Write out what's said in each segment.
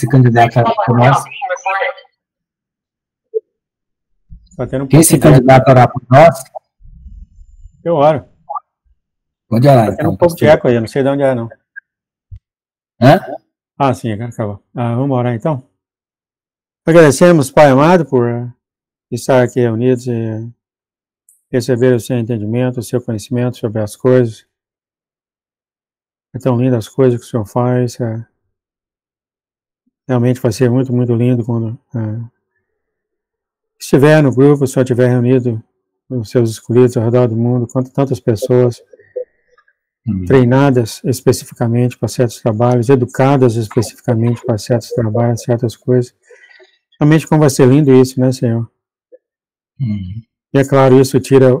se candidata por nós? Quem se candidata a orar por nós? Eu oro. Pode orar, então. Tem um pouco de eco aí, eu não sei de onde é, não. Hã? Ah, sim, agora acabou. Vamos orar, então? Agradecemos, Pai amado, por estar aqui reunidos e receber o seu entendimento, o seu conhecimento sobre as coisas. É tão lindo as coisas que o Senhor faz. Realmente vai ser muito, muito lindo quando estiver no grupo, o Senhor estiver reunido os seus escolhidos ao redor do mundo, quanto tantas pessoas treinadas especificamente para certos trabalhos, educadas especificamente para certos trabalhos, certas coisas. Realmente como vai ser lindo isso, né, Senhor? E é claro, isso tira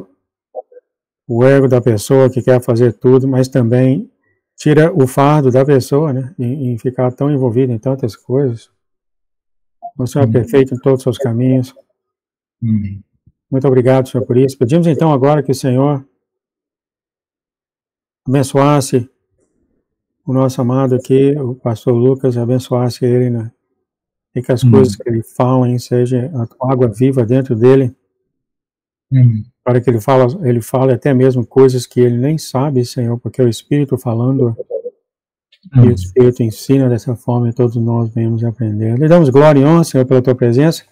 o ego da pessoa que quer fazer tudo, mas também tira o fardo da pessoa, né, em ficar tão envolvido em tantas coisas. O Senhor é perfeito em todos os seus caminhos. Muito obrigado, Senhor, por isso. Pedimos então agora que o Senhor abençoasse o nosso amado aqui, o pastor Lucas, abençoasse ele, né, e que as coisas que ele fala seja a água viva dentro dele, para que ele fale até mesmo coisas que ele nem sabe, Senhor, porque é o Espírito falando, e o Espírito ensina dessa forma e todos nós venhamos aprender. Lhe damos glória e honra, Senhor, pela tua presença.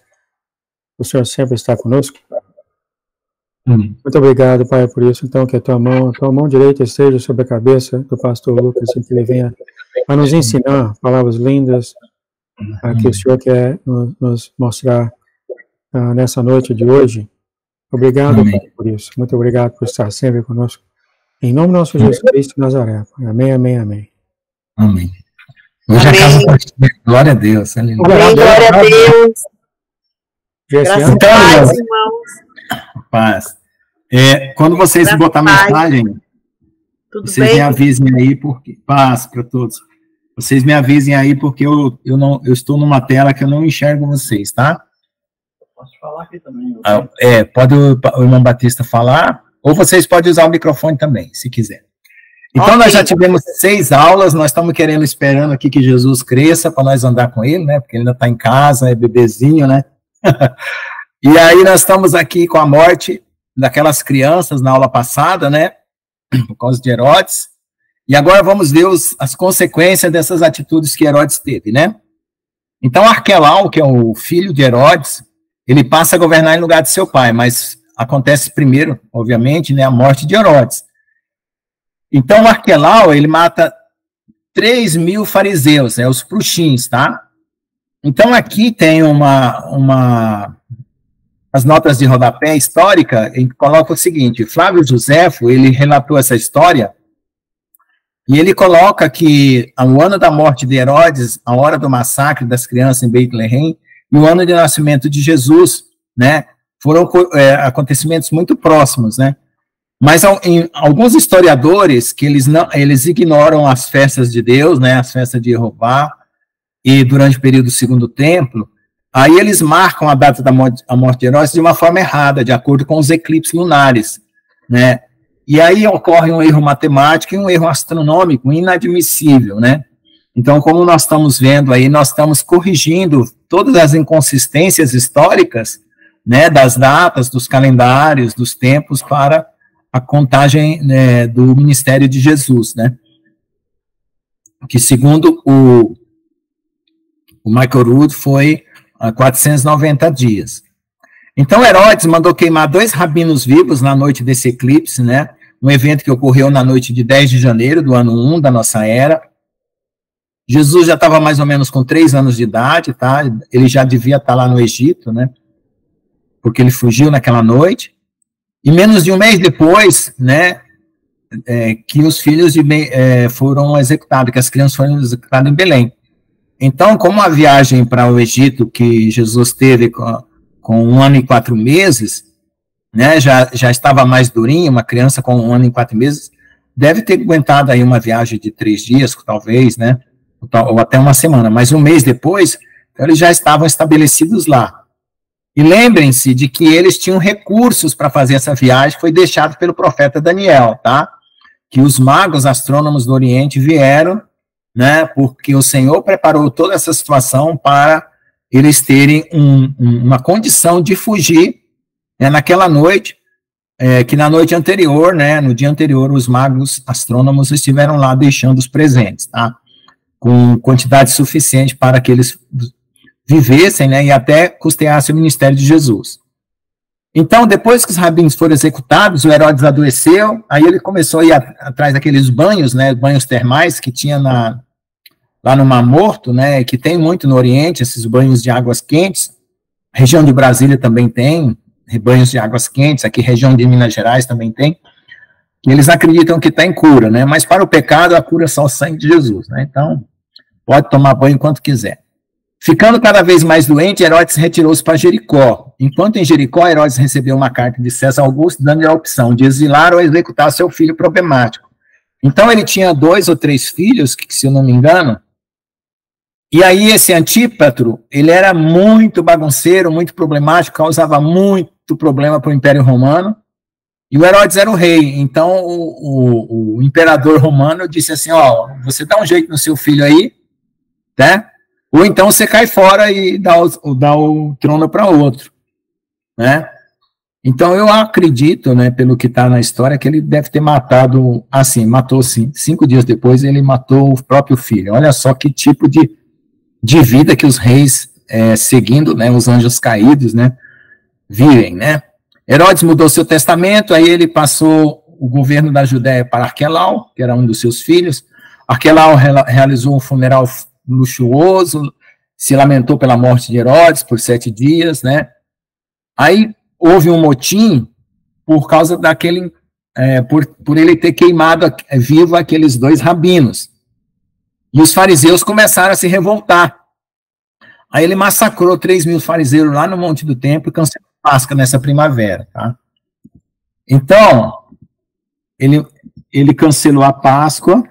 O Senhor sempre está conosco. Muito obrigado, Pai, por isso. Então, que a tua mão direita esteja sobre a cabeça do pastor Lucas e que ele venha a nos ensinar palavras lindas que o Senhor quer nos mostrar nessa noite de hoje. Obrigado, Pai, por isso. Muito obrigado por estar sempre conosco. Em nome do nosso Jesus Cristo de Nazaré. Amém, amém, amém. Amém. Hoje a casa está. Glória a Deus. Amém, glória a Deus. Graças a Deus, irmãos. Paz. Quando vocês botarem mensagem, vocês me avisem aí, porque. Paz para todos. Vocês me avisem aí, porque eu estou numa tela que eu não enxergo vocês, tá? Posso falar aqui também. Pode o irmão Batista falar, ou vocês podem usar o microfone também, se quiser. Então, nós já tivemos 6 aulas, nós estamos esperando aqui que Jesus cresça para nós andar com ele, né? Porque ele ainda está em casa, é bebezinho, né? E aí nós estamos aqui com a morte daquelas crianças na aula passada, né? Por causa de Herodes. E agora vamos ver as consequências dessas atitudes que Herodes teve, né? Então, Arquelau, que é o filho de Herodes, ele passa a governar em lugar de seu pai, mas acontece primeiro, obviamente, né, a morte de Herodes. Então, Arquelau, ele mata 3.000 fariseus, os pruxins, tá? Então, aqui tem as notas de rodapé histórica, em que coloca o seguinte: Flávio Joséfo, ele relatou essa história, e ele coloca que o ano da morte de Herodes, a hora do massacre das crianças em Betlehem, e o ano de nascimento de Jesus, né, foram acontecimentos muito próximos, né? Mas alguns historiadores, que eles ignoram as festas de Deus, né, as festas de Jeová, e durante o período do Segundo Templo, aí eles marcam a data da morte de Herodes de uma forma errada, de acordo com os eclipses lunares, né? E aí ocorre um erro matemático e um erro astronômico inadmissível, né? Então, como nós estamos vendo aí, nós estamos corrigindo todas as inconsistências históricas, né, das datas, dos calendários, dos tempos para a contagem, né, do ministério de Jesus, né? Que segundo o Michael Rood foi 490 dias. Então, Herodes mandou queimar 2 rabinos vivos na noite desse eclipse, né? Um evento que ocorreu na noite de 10 de janeiro do ano 1 da nossa era. Jesus já estava mais ou menos com 3 anos de idade, tá? Ele já devia estar lá no Egito, né? Porque ele fugiu naquela noite. E menos de um mês depois, né, que os filhos foram executados, que as crianças foram executadas em Belém. Então, como a viagem para o Egito que Jesus teve com 1 ano e 4 meses, né, já estava mais durinho, uma criança com 1 ano e 4 meses, deve ter aguentado aí uma viagem de 3 dias, talvez, né, ou até uma semana, mas um mês depois, então, eles já estavam estabelecidos lá. E lembrem-se de que eles tinham recursos para fazer essa viagem, que foi deixado pelo profeta Daniel, tá? Que os magos astrônomos do Oriente vieram né, porque o Senhor preparou toda essa situação para eles terem uma condição de fugir, né, naquela noite, que na noite anterior, né, no dia anterior, os magos astrônomos estiveram lá deixando os presentes, tá, com quantidade suficiente para que eles vivessem, né, e até custeassem o ministério de Jesus. Então, depois que os rabinos foram executados, o Herodes adoeceu, aí ele começou a ir atrás daqueles banhos, né, banhos termais que tinha lá no Mar Morto, né, que tem muito no Oriente, esses banhos de águas quentes. A região de Brasília também tem banhos de águas quentes, aqui região de Minas Gerais também tem, e eles acreditam que tem cura, né, mas para o pecado a cura é só o sangue de Jesus, né, então pode tomar banho enquanto quiser. Ficando cada vez mais doente, Herodes retirou-se para Jericó. Enquanto em Jericó, Herodes recebeu uma carta de César Augusto, dando-lhe a opção de exilar ou executar seu filho problemático. Então, ele tinha 2 ou 3 filhos, que, se eu não me engano, e aí esse Antípatro, ele era muito bagunceiro, muito problemático, causava muito problema para o Império Romano, e o Herodes era o rei. Então, o imperador romano disse assim, ó, você dá um jeito no seu filho aí, né? Ou então você cai fora e dá o trono para outro, né? Então eu acredito, né, pelo que está na história, que ele deve ter matado, assim, matou sim, 5 dias depois ele matou o próprio filho. Olha só que tipo de vida que os reis, seguindo, né, os anjos caídos, né, vivem, né? Herodes mudou seu testamento, aí ele passou o governo da Judéia para Arquelau, que era um dos seus filhos. Arquelau realizou um funeral luxuoso, se lamentou pela morte de Herodes por 7 dias, né? Aí houve um motim por causa daquele, por ele ter queimado vivo aqueles 2 rabinos. E os fariseus começaram a se revoltar. Aí ele massacrou 3.000 fariseus lá no Monte do Templo e cancelou a Páscoa nessa primavera, tá? Então, ele cancelou a Páscoa.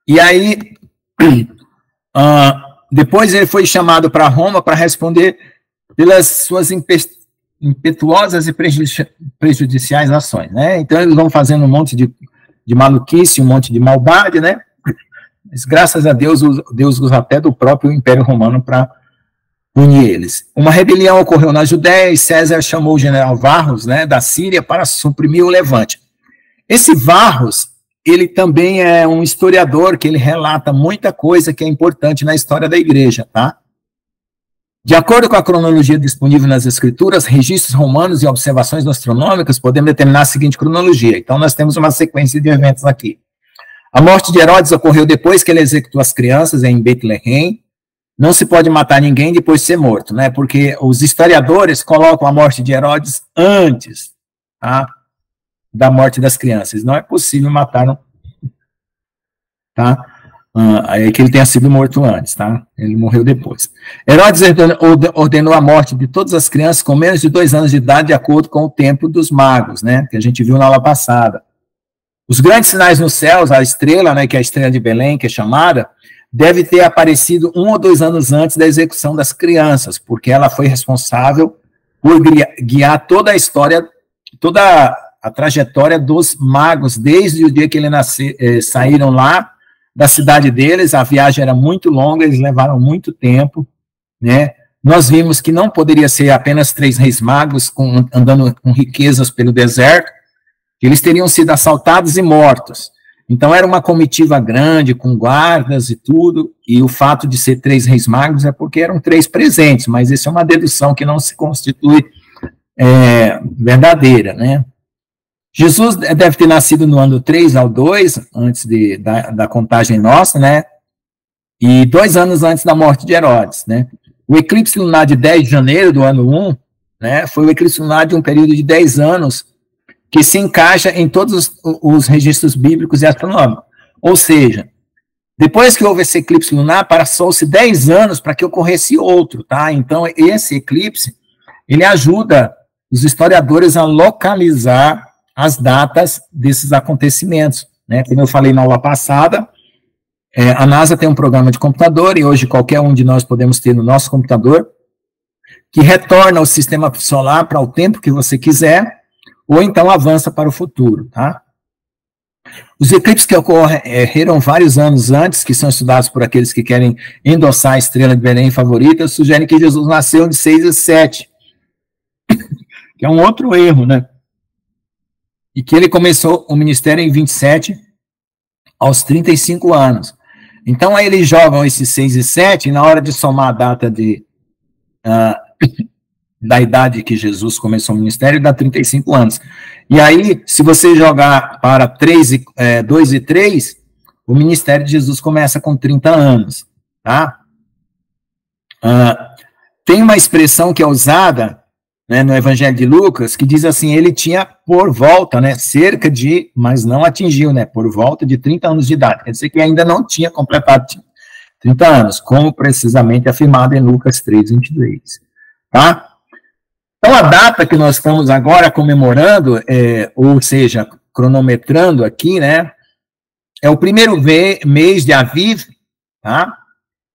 E aí, depois ele foi chamado para Roma para responder pelas suas impetuosas e prejudiciais ações, né? Então eles vão fazendo um monte de maluquice, um monte de maldade, né? Mas graças a Deus, Deus usa até do próprio Império Romano para punir eles. Uma rebelião ocorreu na Judéia e César chamou o general Varros, né, da Síria, para suprimir o levante. Esse Varros, ele também é um historiador que ele relata muita coisa que é importante na história da igreja, tá? De acordo com a cronologia disponível nas escrituras, registros romanos e observações astronômicas, podemos determinar a seguinte cronologia. Então, nós temos uma sequência de eventos aqui. A morte de Herodes ocorreu depois que ele executou as crianças em Betlehem. Não se pode matar ninguém depois de ser morto, né? Porque os historiadores colocam a morte de Herodes antes, tá, da morte das crianças. Não é possível matar, tá? É que ele tenha sido morto antes, tá? Ele morreu depois. Herodes ordenou a morte de todas as crianças com menos de 2 anos de idade, de acordo com o tempo dos magos, né? Que a gente viu na aula passada. Os grandes sinais nos céus, a estrela, né? Que é a estrela de Belém, que é chamada, deve ter aparecido 1 ou 2 anos antes da execução das crianças, porque ela foi responsável por guiar toda a história, toda a trajetória dos magos, desde o dia que eles saíram lá da cidade deles. A viagem era muito longa, eles levaram muito tempo, né? Nós vimos que não poderia ser apenas 3 reis magos andando com riquezas pelo deserto, que eles teriam sido assaltados e mortos. Então era uma comitiva grande, com guardas e tudo, e o fato de ser 3 reis magos é porque eram 3 presentes, mas isso é uma dedução que não se constitui verdadeira, né? Jesus deve ter nascido no ano 3 ao 2, antes da contagem nossa, né? E 2 anos antes da morte de Herodes, né? O eclipse lunar de 10 de janeiro do ano 1, né, foi o eclipse lunar de um período de 10 anos, que se encaixa em todos os registros bíblicos e astronômicos. Ou seja, depois que houve esse eclipse lunar, passou-se 10 anos para que ocorresse outro, tá? Então, esse eclipse, ele ajuda os historiadores a localizar as datas desses acontecimentos, né? Como eu falei na aula passada, a NASA tem um programa de computador, e hoje qualquer um de nós podemos ter no nosso computador, que retorna o sistema solar para o tempo que você quiser, ou então avança para o futuro, tá? Os eclipses que ocorreram vários anos antes, que são estudados por aqueles que querem endossar a estrela de Belém favorita, sugerem que Jesus nasceu de 6 e 7, que é um outro erro, né? E que ele começou o ministério em 27, aos 35 anos. Então, aí eles jogam esses 6 e 7, e na hora de somar a data da idade que Jesus começou o ministério, dá 35 anos. E aí, se você jogar para 2 e 3, o ministério de Jesus começa com 30 anos, tá? Tem uma expressão que é usada, né, no Evangelho de Lucas, que diz assim, ele tinha por volta, né, cerca de, mas não atingiu, né, por volta de 30 anos de idade, quer dizer que ainda não tinha completado 30 anos, como precisamente afirmado em Lucas 3:23, tá? Então, a data que nós estamos agora comemorando, ou seja, cronometrando aqui, né, é o primeiro mês de Aviv, tá?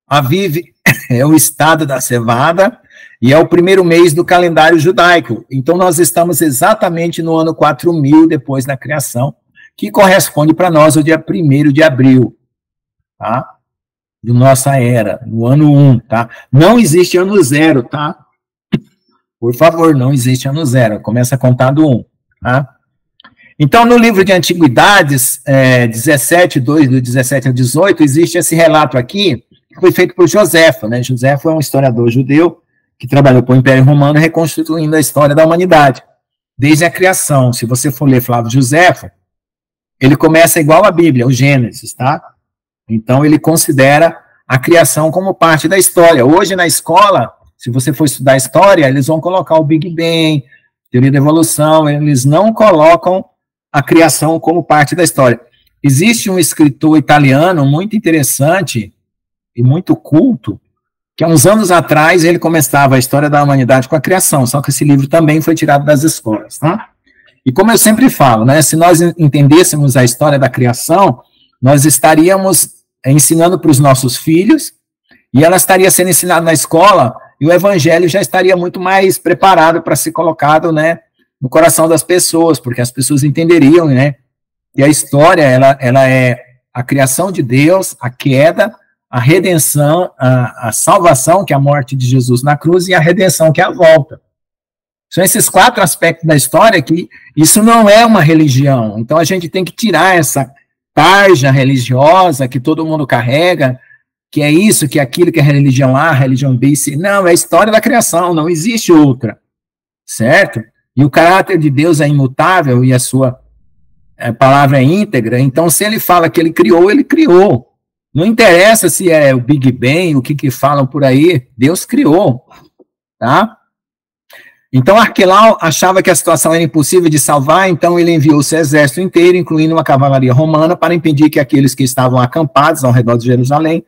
Aviv é o estado da cevada, e é o primeiro mês do calendário judaico. Então, nós estamos exatamente no ano 4000 depois da criação, que corresponde para nós ao dia 1º de abril, tá? De nossa era, no ano 1, tá? Não existe ano 0, tá? Por favor, não existe ano 0, começa a contar do 1, tá? Então, no livro de Antiguidades, 17:2, do 17 ao 18, existe esse relato aqui, que foi feito por Joséfo, né? Joséfo é um historiador judeu, que trabalhou para o Império Romano, reconstituindo a história da humanidade, desde a criação. Se você for ler Flávio Joséfo, ele começa igual a Bíblia, o Gênesis, tá? Então, ele considera a criação como parte da história. Hoje, na escola, se você for estudar história, eles vão colocar o Big Bang, teoria da evolução, eles não colocam a criação como parte da história. Existe um escritor italiano muito interessante e muito culto, que há uns anos atrás ele começava a história da humanidade com a criação, só que esse livro também foi tirado das escolas, tá? E como eu sempre falo, né, se nós entendêssemos a história da criação, nós estaríamos ensinando para os nossos filhos, e ela estaria sendo ensinada na escola, e o evangelho já estaria muito mais preparado para ser colocado, né, no coração das pessoas, porque as pessoas entenderiam, né, que a história, ela é a criação de Deus, a queda, a redenção, a salvação, que é a morte de Jesus na cruz, e a redenção, que é a volta. São esses 4 aspectos da história que isso não é uma religião. Então, a gente tem que tirar essa tarja religiosa que todo mundo carrega, que é isso, que é aquilo, que é religião A, religião B, C. Não, é a história da criação, não existe outra, certo? E o caráter de Deus é imutável e a sua palavra é íntegra, então, se ele fala que ele criou, ele criou. Não interessa se é o Big Bang, o que falam por aí, Deus criou, tá? Então, Arquelau achava que a situação era impossível de salvar, então ele enviou seu exército inteiro, incluindo uma cavalaria romana, para impedir que aqueles que estavam acampados ao redor de Jerusalém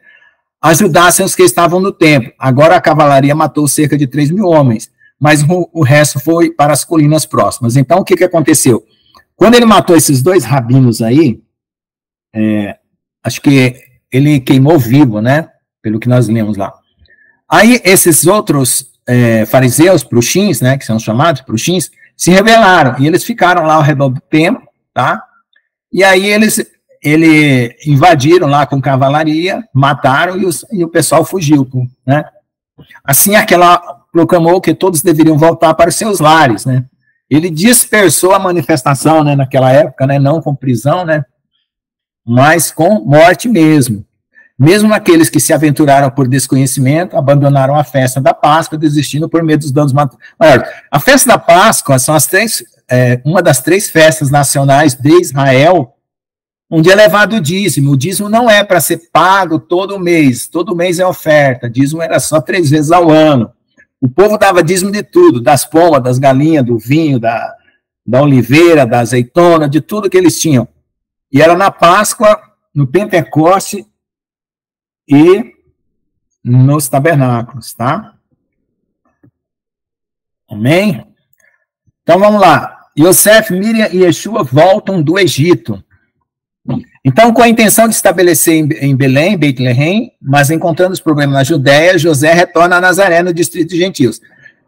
ajudassem os que estavam no templo. Agora a cavalaria matou cerca de 3.000 homens, mas o resto foi para as colinas próximas. Então, o que aconteceu? Quando ele matou esses 2 rabinos aí, acho que ele queimou vivo, né? Pelo que nós lemos lá. Aí, esses outros fariseus, pruxins, né? Que são chamados pruxins, se rebelaram. E eles ficaram lá ao redor do templo, tá? E aí, eles invadiram lá com cavalaria, mataram e o pessoal fugiu, né? Assim, Arquelau proclamou que todos deveriam voltar para os seus lares, né? Ele dispersou a manifestação, né? Naquela época, né? Não com prisão, né? Mas com morte mesmo. Mesmo aqueles que se aventuraram por desconhecimento, abandonaram a festa da Páscoa, desistindo por medo dos danos maiores. A festa da Páscoa são uma das 3 festas nacionais de Israel, onde é levado o dízimo. O dízimo não é para ser pago todo mês é oferta, dízimo era só 3 vezes ao ano. O povo dava dízimo de tudo, das pombas, das galinhas, do vinho, da oliveira, da azeitona, de tudo que eles tinham. E era na Páscoa, no Pentecoste e nos tabernáculos, tá? Amém? Então, vamos lá. Yosef, Miriam e Yeshua voltam do Egito. Então, com a intenção de estabelecer em Belém, Beit-Lehem, mas encontrando os problemas na Judéia, José retorna a Nazaré, no distrito de gentios.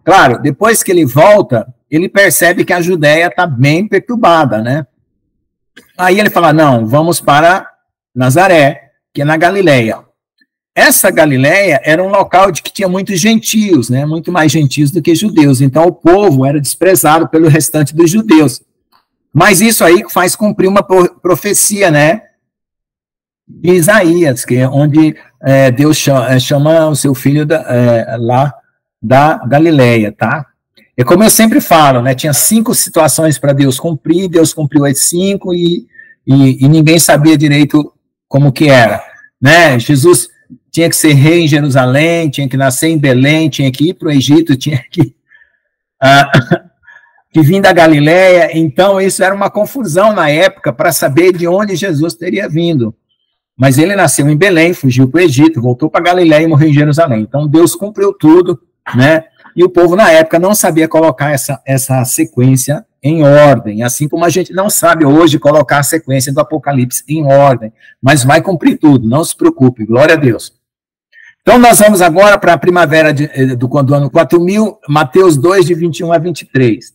Claro, depois que ele volta, ele percebe que a Judéia está bem perturbada, né? Aí ele fala, não, vamos para Nazaré, que é na Galileia. Essa Galileia era um local de que tinha muitos gentios, né, muito mais gentios do que judeus, então o povo era desprezado pelo restante dos judeus. Mas isso aí faz cumprir uma profecia, né, de Isaías, que é onde Deus chama o seu filho lá da Galileia, tá? É como eu sempre falo, né, tinha 5 situações para Deus cumprir, Deus cumpriu as 5 e ninguém sabia direito como que era, né? Jesus tinha que ser rei em Jerusalém, tinha que nascer em Belém, tinha que ir para o Egito, tinha que vir da Galileia, então isso era uma confusão na época para saber de onde Jesus teria vindo. Mas ele nasceu em Belém, fugiu para o Egito, voltou para Galileia e morreu em Jerusalém. Então Deus cumpriu tudo, né? E o povo na época não sabia colocar essa sequência em ordem, assim como a gente não sabe hoje colocar a sequência do Apocalipse em ordem, mas vai cumprir tudo, não se preocupe, glória a Deus. Então nós vamos agora para a primavera do ano 4000, Mateus 2, de 21 a 23.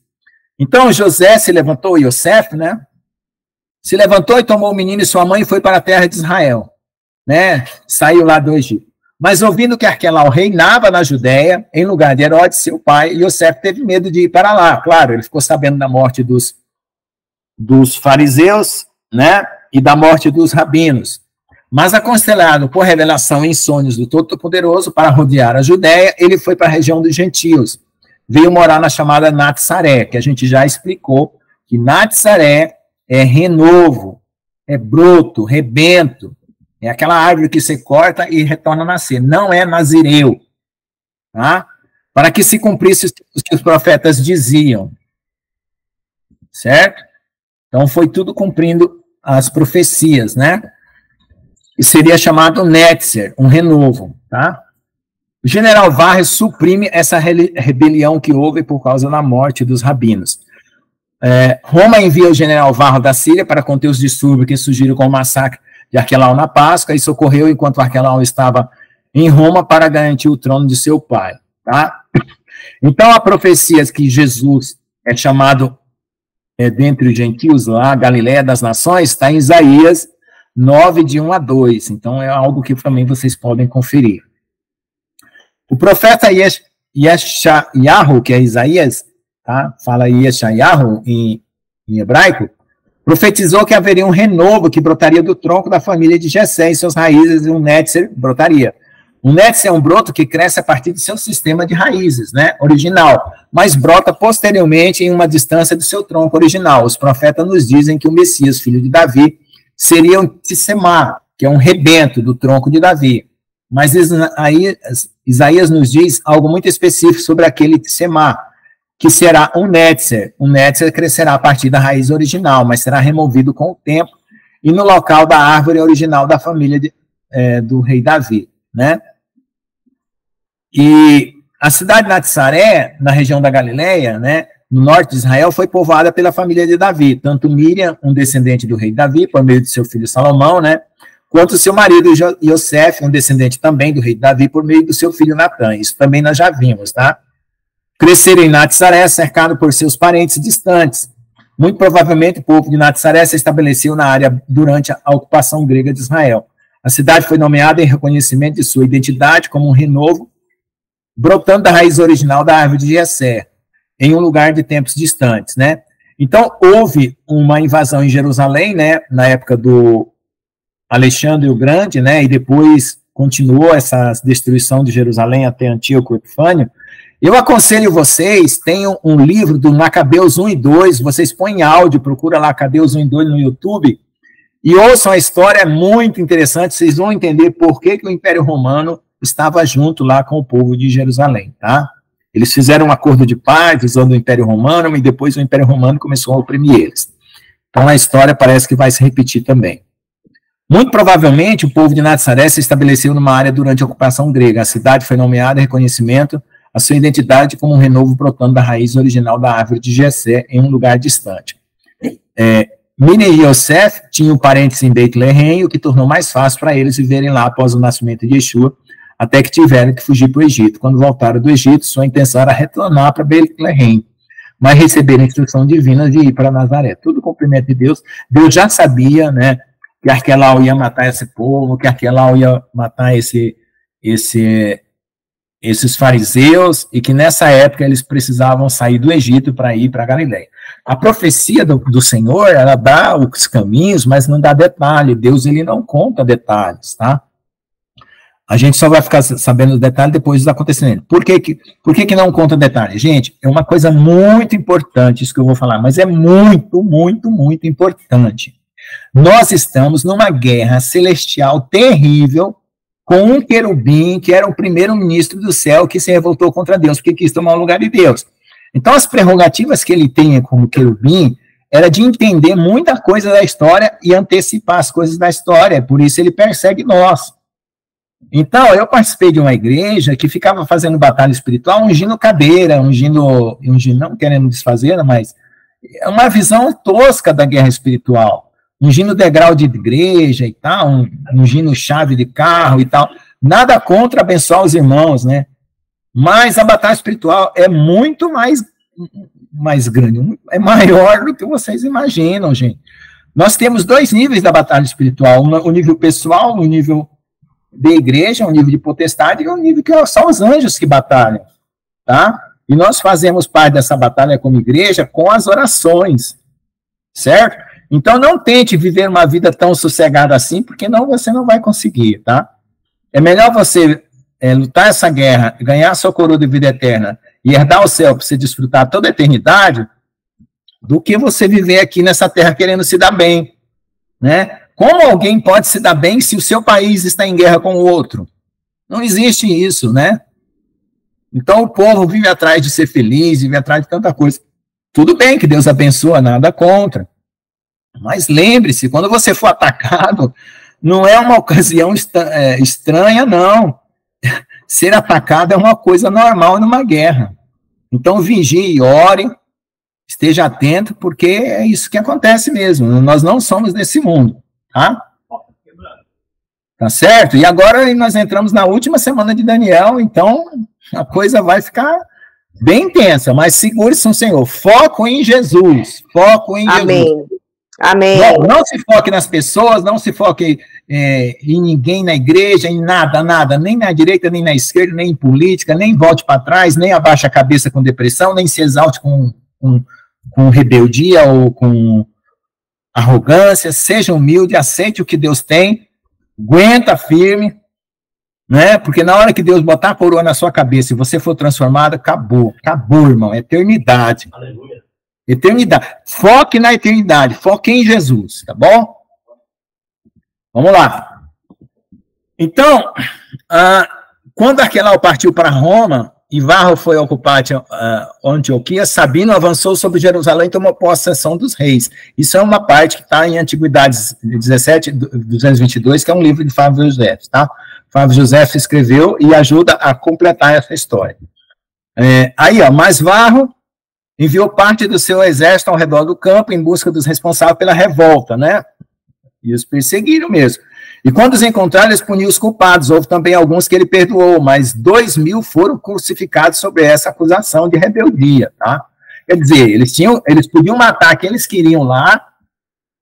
Então José se levantou, Yosef, né? Se levantou e tomou o menino e sua mãe e foi para a terra de Israel, né? Saiu lá do Egito. Mas ouvindo que Arquelau reinava na Judéia, em lugar de Herodes, seu pai, Yosef teve medo de ir para lá. Claro, ele ficou sabendo da morte dos fariseus, né? E da morte dos rabinos. Mas aconselhado por revelação em sonhos do Todo-Poderoso para rodear a Judéia, ele foi para a região dos gentios. Veio morar na chamada Natsaré, que a gente já explicou, que Natsaré é renovo, é broto, rebento, é aquela árvore que você corta e retorna a nascer, não é nazireu, tá? Para que se cumprisse o que os profetas diziam, certo? Então foi tudo cumprindo as profecias, né? E seria chamado Netzer, um renovo, tá? O general Varres suprime essa rebelião que houve por causa da morte dos rabinos. Roma envia o general Varro da Síria para conter os distúrbios que surgiram com o massacre de Arquelau na Páscoa, e socorreu enquanto Arquelau estava em Roma para garantir o trono de seu pai, tá? Então, a profecia que Jesus é chamado dentre os gentios lá, Galileia das Nações, está em Isaías 9, de 1 a 2, então é algo que também vocês podem conferir. O profeta Yeshayahu, que é Isaías, tá? Fala Yeshayahu em hebraico, profetizou que haveria um renovo que brotaria do tronco da família de Jessé e suas raízes, e um Netzer brotaria. Um Netzer é um broto que cresce a partir do seu sistema de raízes, né, original, mas brota posteriormente em uma distância do seu tronco original. Os profetas nos dizem que o Messias, filho de Davi, seria um tissemá, que é um rebento do tronco de Davi. Mas Isaías nos diz algo muito específico sobre aquele tissemá, que será um Netzer. Um Netzer crescerá a partir da raiz original, mas será removido com o tempo e no local da árvore original da família do rei Davi, né? E a cidade de Natsaré, na região da Galileia, né, no norte de Israel, foi povoada pela família de Davi, tanto Miriam, um descendente do rei Davi, por meio de seu filho Salomão, né, quanto seu marido Yosef, um descendente também do rei Davi, por meio do seu filho Natã. Isso também nós já vimos, tá? Cresceram em Natsaré, cercado por seus parentes distantes. Muito provavelmente, o povo de Natsaré se estabeleceu na área durante a ocupação grega de Israel. A cidade foi nomeada em reconhecimento de sua identidade como um renovo, brotando da raiz original da árvore de Jessé, em um lugar de tempos distantes, né? Então, houve uma invasão em Jerusalém, né, na época do Alexandre o Grande, né, e depois continuou essa destruição de Jerusalém até Antíoco Epifânio. Eu aconselho vocês, tenham um livro do Macabeus 1 e 2, vocês põem em áudio, procura lá Macabeus 1 e 2 no YouTube, e ouçam a história, é muito interessante, vocês vão entender por que o Império Romano estava junto lá com o povo de Jerusalém, tá? Eles fizeram um acordo de paz, usando o Império Romano, e depois o Império Romano começou a oprimir eles. Então a história parece que vai se repetir também. Muito provavelmente o povo de Natsaré se estabeleceu numa área durante a ocupação grega. A cidade foi nomeada em reconhecimento a sua identidade como um renovo brotando da raiz original da árvore de Jessé em um lugar distante. Miriam e Yosef tinham parentes em Beit Lehem, o que tornou mais fácil para eles viverem lá após o nascimento de Yeshua, até que tiveram que fugir para o Egito. Quando voltaram do Egito, sua intenção era retornar para Beit Lehem. mas receberam instrução divina de ir para Nazaré. Tudo cumprimento de Deus. Deus já sabia, né, que Arquelau ia matar esse povo, que Arquelau ia matar esses fariseus, e que nessa época eles precisavam sair do Egito para ir para Galiléia. A profecia do Senhor, ela dá os caminhos, mas não dá detalhe. Deus, ele não conta detalhes, tá? A gente só vai ficar sabendo os detalhes depois dos acontecimentos. Por que não conta detalhes? Gente, é uma coisa muito importante isso que eu vou falar, mas é muito, muito, muito importante. Nós estamos numa guerra celestial terrível com um querubim que era o primeiro-ministro do céu que se revoltou contra Deus, porque quis tomar o lugar de Deus. Então, as prerrogativas que ele tinha como querubim era de entender muita coisa da história e antecipar as coisas da história, por isso ele persegue nós. Então, eu participei de uma igreja que ficava fazendo batalha espiritual, ungindo cadeira, ungindo não querendo desfazer, mas é uma visão tosca da guerra espiritual, ungindo degrau de igreja e tal, ungindo chave de carro e tal, nada contra abençoar os irmãos, né? Mas a batalha espiritual é muito mais grande, é maior do que vocês imaginam, gente. Nós temos 2 níveis da batalha espiritual, o nível pessoal, o nível de igreja, um nível de potestade, e um nível que são os anjos que batalham, tá? E nós fazemos parte dessa batalha como igreja com as orações, certo? Então não tente viver uma vida tão sossegada assim, porque você não vai conseguir, tá? É melhor você lutar essa guerra, ganhar sua coroa de vida eterna e herdar o céu para você desfrutar toda a eternidade, do que você viver aqui nessa terra querendo se dar bem, né? Como alguém pode se dar bem se o seu país está em guerra com o outro? Não existe isso, né? Então o povo vive atrás de ser feliz, vive atrás de tanta coisa. Tudo bem que Deus abençoa, nada contra. Mas lembre-se, quando você for atacado, não é uma ocasião estranha, não. Ser atacado é uma coisa normal numa guerra. Então vigie, ore, esteja atento, porque é isso que acontece mesmo. Nós não somos desse mundo. Tá certo? E agora nós entramos na última semana de Daniel, então a coisa vai ficar bem intensa, mas segure-se no Senhor. Foco em Jesus. Foco em Amém. Jesus. Amém. Não se foque nas pessoas, não se foque em ninguém na igreja, em nada, nem na direita, nem na esquerda, nem em política, nem volte para trás, nem abaixe a cabeça com depressão, nem se exalte com rebeldia ou com arrogância. Seja humilde, aceite o que Deus tem, aguenta firme, né? Porque na hora que Deus botar a coroa na sua cabeça e você for transformado, acabou, irmão, eternidade. Aleluia. Eternidade. Foque na eternidade, foque em Jesus, tá bom? Vamos lá. Então, quando Arquelau partiu para Roma e Varro foi ocupar Antioquia, Sabino avançou sobre Jerusalém e tomou possessão dos reis. Isso é uma parte que está em Antiguidades 17:222, que é um livro de Flávio José, tá? Flávio José escreveu e ajuda a completar essa história. Mas Varro enviou parte do seu exército ao redor do campo em busca dos responsáveis pela revolta, né? E os perseguiram mesmo. E quando os encontraram, eles puniam os culpados. Houve também alguns que ele perdoou, mas 2.000 foram crucificados sobre essa acusação de rebeldia, tá? Quer dizer, eles podiam matar quem eles queriam lá,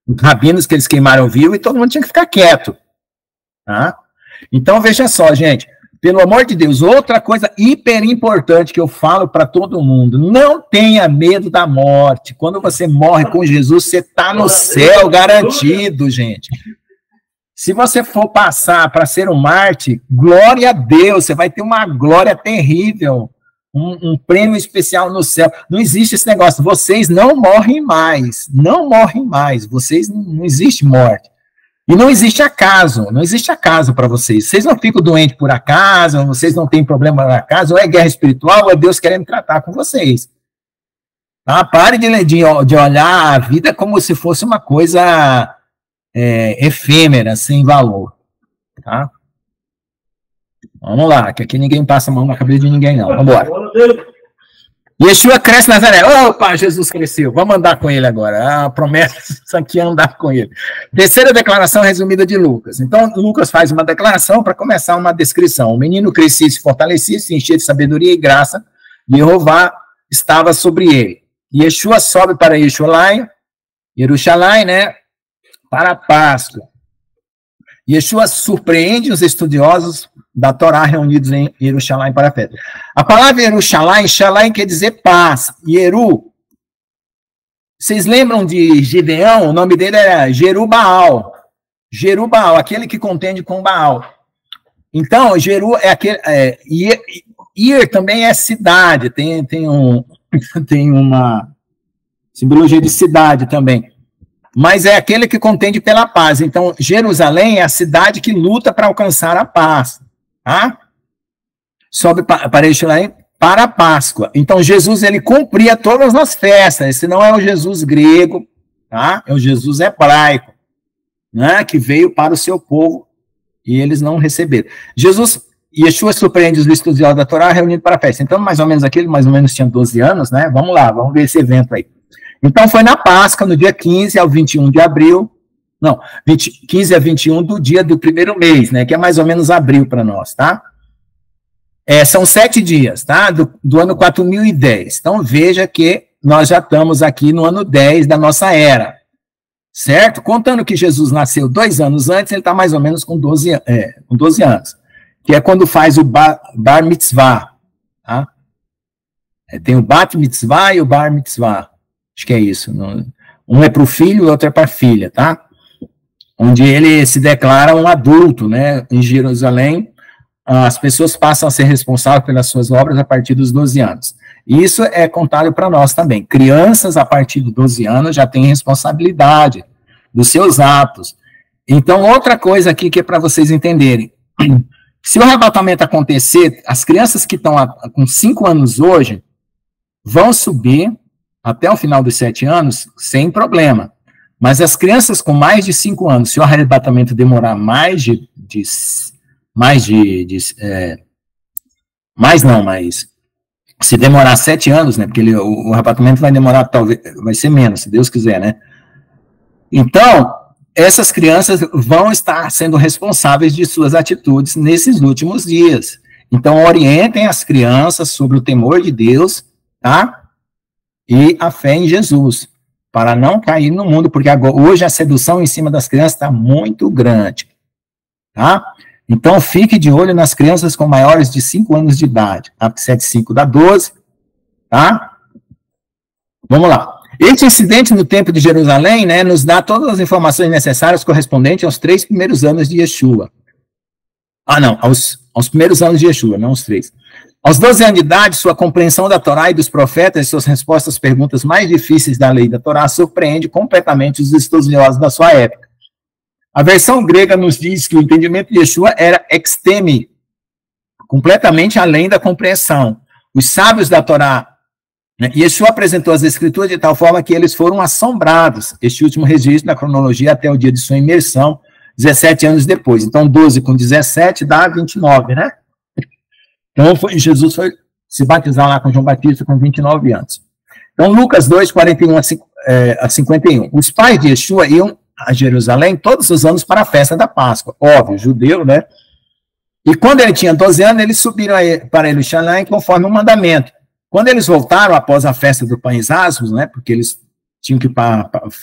os rabinos que eles queimaram vivo, e todo mundo tinha que ficar quieto, tá? Então, veja só, gente, pelo amor de Deus, outra coisa hiper importante que eu falo para todo mundo: não tenha medo da morte. Quando você morre com Jesus, você está no céu garantido, gente. Se você for passar para ser um mártir, glória a Deus, você vai ter uma glória terrível, um prêmio especial no céu. Não existe esse negócio, vocês não morrem mais, vocês não existe morte. E não existe acaso para vocês. Vocês não ficam doentes por acaso, vocês não têm problema por acaso, ou é guerra espiritual, ou é Deus querendo tratar com vocês. Tá? Pare de olhar a vida como se fosse uma coisa efêmera, sem valor. Tá? Vamos lá, que aqui ninguém passa a mão na cabeça de ninguém, não. Vamos embora. Yeshua cresce Nazaré. Opa, Jesus cresceu. Vamos andar com ele agora. A promessa aqui é andar com ele. Terceira declaração resumida de Lucas. Então, Lucas faz uma declaração para começar uma descrição. O menino crescia, se fortalecia, se enchia de sabedoria e graça. Jeová estava sobre ele. Yeshua sobe para Jerusalém, né, para a Páscoa. Yeshua surpreende os estudiosos da Torá reunidos em Jerusalém para a festa. A palavra Jerusalém, Shalém quer dizer paz. Jeru. Vocês lembram de Gideão? O nome dele era Jerubaal. Jerubaal, aquele que contende com Baal. Então, Jeru é aquele... Ir também é cidade, tem uma simbologia de cidade também. Mas é aquele que contende pela paz. Então, Jerusalém é a cidade que luta para alcançar a paz. Tá? Sobe para Jerusalém para a Páscoa. Então, Jesus, ele cumpria todas as festas. Esse não é o Jesus grego, tá? É o Jesus hebraico, né? Que veio para o seu povo e eles não receberam. Yeshua surpreende os estudiosos da Torá reunidos para a festa. Então, mais ou menos aquele, mais ou menos tinha 12 anos, né? Vamos lá, vamos ver esse evento aí. Então, foi na Páscoa, no dia 15 ao 21 de abril, 15 a 21 do dia do primeiro mês, né? Que é mais ou menos abril para nós, tá? São 7 dias, tá? Do ano 4010. Então, veja que nós já estamos aqui no ano 10 da nossa era, certo? Contando que Jesus nasceu 2 anos antes, ele está mais ou menos com 12 anos. Que é quando faz o bar mitzvah, tá? Tem o bat mitzvah e o bar mitzvah, acho que é isso, um é para o filho e o outro é para a filha, tá? Onde ele se declara um adulto, né? Em Jerusalém, as pessoas passam a ser responsáveis pelas suas obras a partir dos 12 anos. Isso é contado para nós também. Crianças a partir de 12 anos já têm responsabilidade dos seus atos. Então, outra coisa aqui que é para vocês entenderem. Se o arrebatamento acontecer, as crianças que estão com 5 anos hoje vão subir até o final dos 7 anos sem problema. Mas as crianças com mais de 5 anos, se o arrebatamento demorar mas se demorar 7 anos, né? Porque o arrebatamento vai demorar, talvez, vai ser menos, se Deus quiser, né? Então, essas crianças vão estar sendo responsáveis de suas atitudes nesses últimos dias. Então, orientem as crianças sobre o temor de Deus, tá? E a fé em Jesus, para não cair no mundo, porque hoje a sedução em cima das crianças está muito grande, tá? Então, fique de olho nas crianças com maiores de 5 anos de idade. A 7,5 dá 12, tá? Vamos lá. Este incidente no Templo de Jerusalém, né, nos dá todas as informações necessárias correspondentes aos 3 primeiros anos de Yeshua. Aos primeiros anos de Yeshua, não os 3. Aos 12 anos de idade, sua compreensão da Torá e dos profetas e suas respostas às perguntas mais difíceis da lei da Torá surpreende completamente os estudiosos da sua época. A versão grega nos diz que o entendimento de Yeshua era extreme, completamente além da compreensão. Os sábios da Torá, né, Yeshua apresentou as escrituras de tal forma que eles foram assombrados. Este último registro da cronologia até o dia de sua imersão, 17 anos depois. Então, 12 com 17 dá 29, né? Então, Jesus foi se batizar lá com João Batista com 29 anos. Então, Lucas 2, 41 a 51. Os pais de Yeshua iam a Jerusalém todos os anos para a festa da Páscoa. Óbvio, judeu, né? E quando ele tinha 12 anos, eles subiram para Jerusalém conforme o mandamento. Quando eles voltaram após a festa do Pães Asmos, né? Porque eles tinham que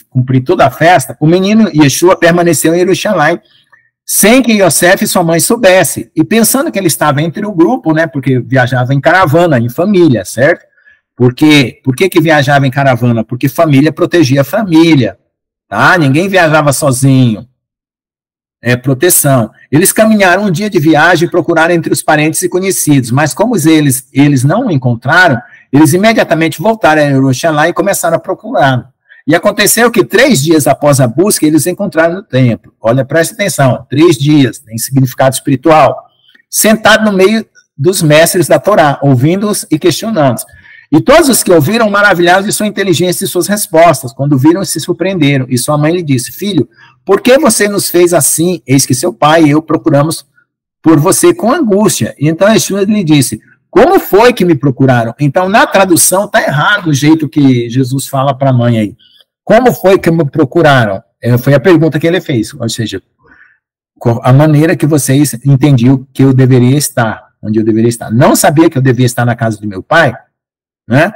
cumprir toda a festa, o menino Yeshua permaneceu em Jerusalém sem que Yosef e sua mãe soubessem. E pensando que ele estava entre o grupo, né? Porque viajava em caravana, em família, certo? Por que viajava em caravana? Porque família protegia a família. Tá? Ninguém viajava sozinho. É proteção. Eles caminharam um dia de viagem e procuraram entre os parentes e conhecidos, mas como eles não o encontraram, eles imediatamente voltaram a Jerusalém e começaram a procurá-lo. E aconteceu que 3 dias após a busca, eles encontraram no templo. Olha, presta atenção, 3 dias, tem significado espiritual. Sentado no meio dos mestres da Torá, ouvindo-os e questionando-os. E todos os que ouviram maravilhados de sua inteligência e suas respostas. Quando viram, se surpreenderam. E sua mãe lhe disse: filho, por que você nos fez assim? Eis que seu pai e eu procuramos por você com angústia. E então Yeshua lhe disse: como foi que me procuraram? Então, na tradução, está errado o jeito que Jesus fala para a mãe aí. Como foi que me procuraram? Foi a pergunta que ele fez. Ou seja, a maneira que vocês entendiam que eu deveria estar, onde eu deveria estar. Não sabia que eu devia estar na casa de meu pai? Né?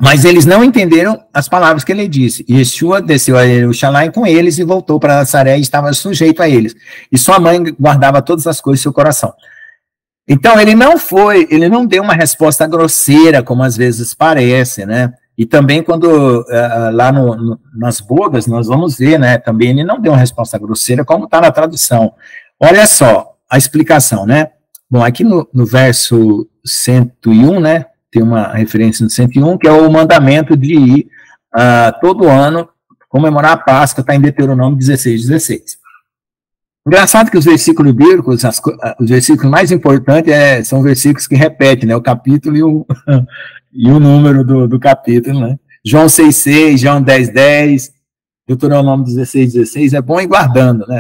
Mas eles não entenderam as palavras que ele disse. Yeshua desceu a Jerusalém com eles e voltou para Nazaré e estava sujeito a eles. E sua mãe guardava todas as coisas em seu coração. Então, ele não deu uma resposta grosseira, como às vezes parece, né? E também quando, lá nas bodas, nós vamos ver, né? Também ele não deu uma resposta grosseira, como está na tradução. Olha só a explicação, né? Bom, aqui no verso 101, né? Tem uma referência no 101, que é o mandamento de ir todo ano comemorar a Páscoa, está em Deuteronômio 16:16. Engraçado que os versículos bíblicos, os versículos mais importantes são versículos que repetem, né? O capítulo e o número do capítulo, né? João 6:6, João 10:10, Deuteronômio 16:16, é bom ir guardando, né?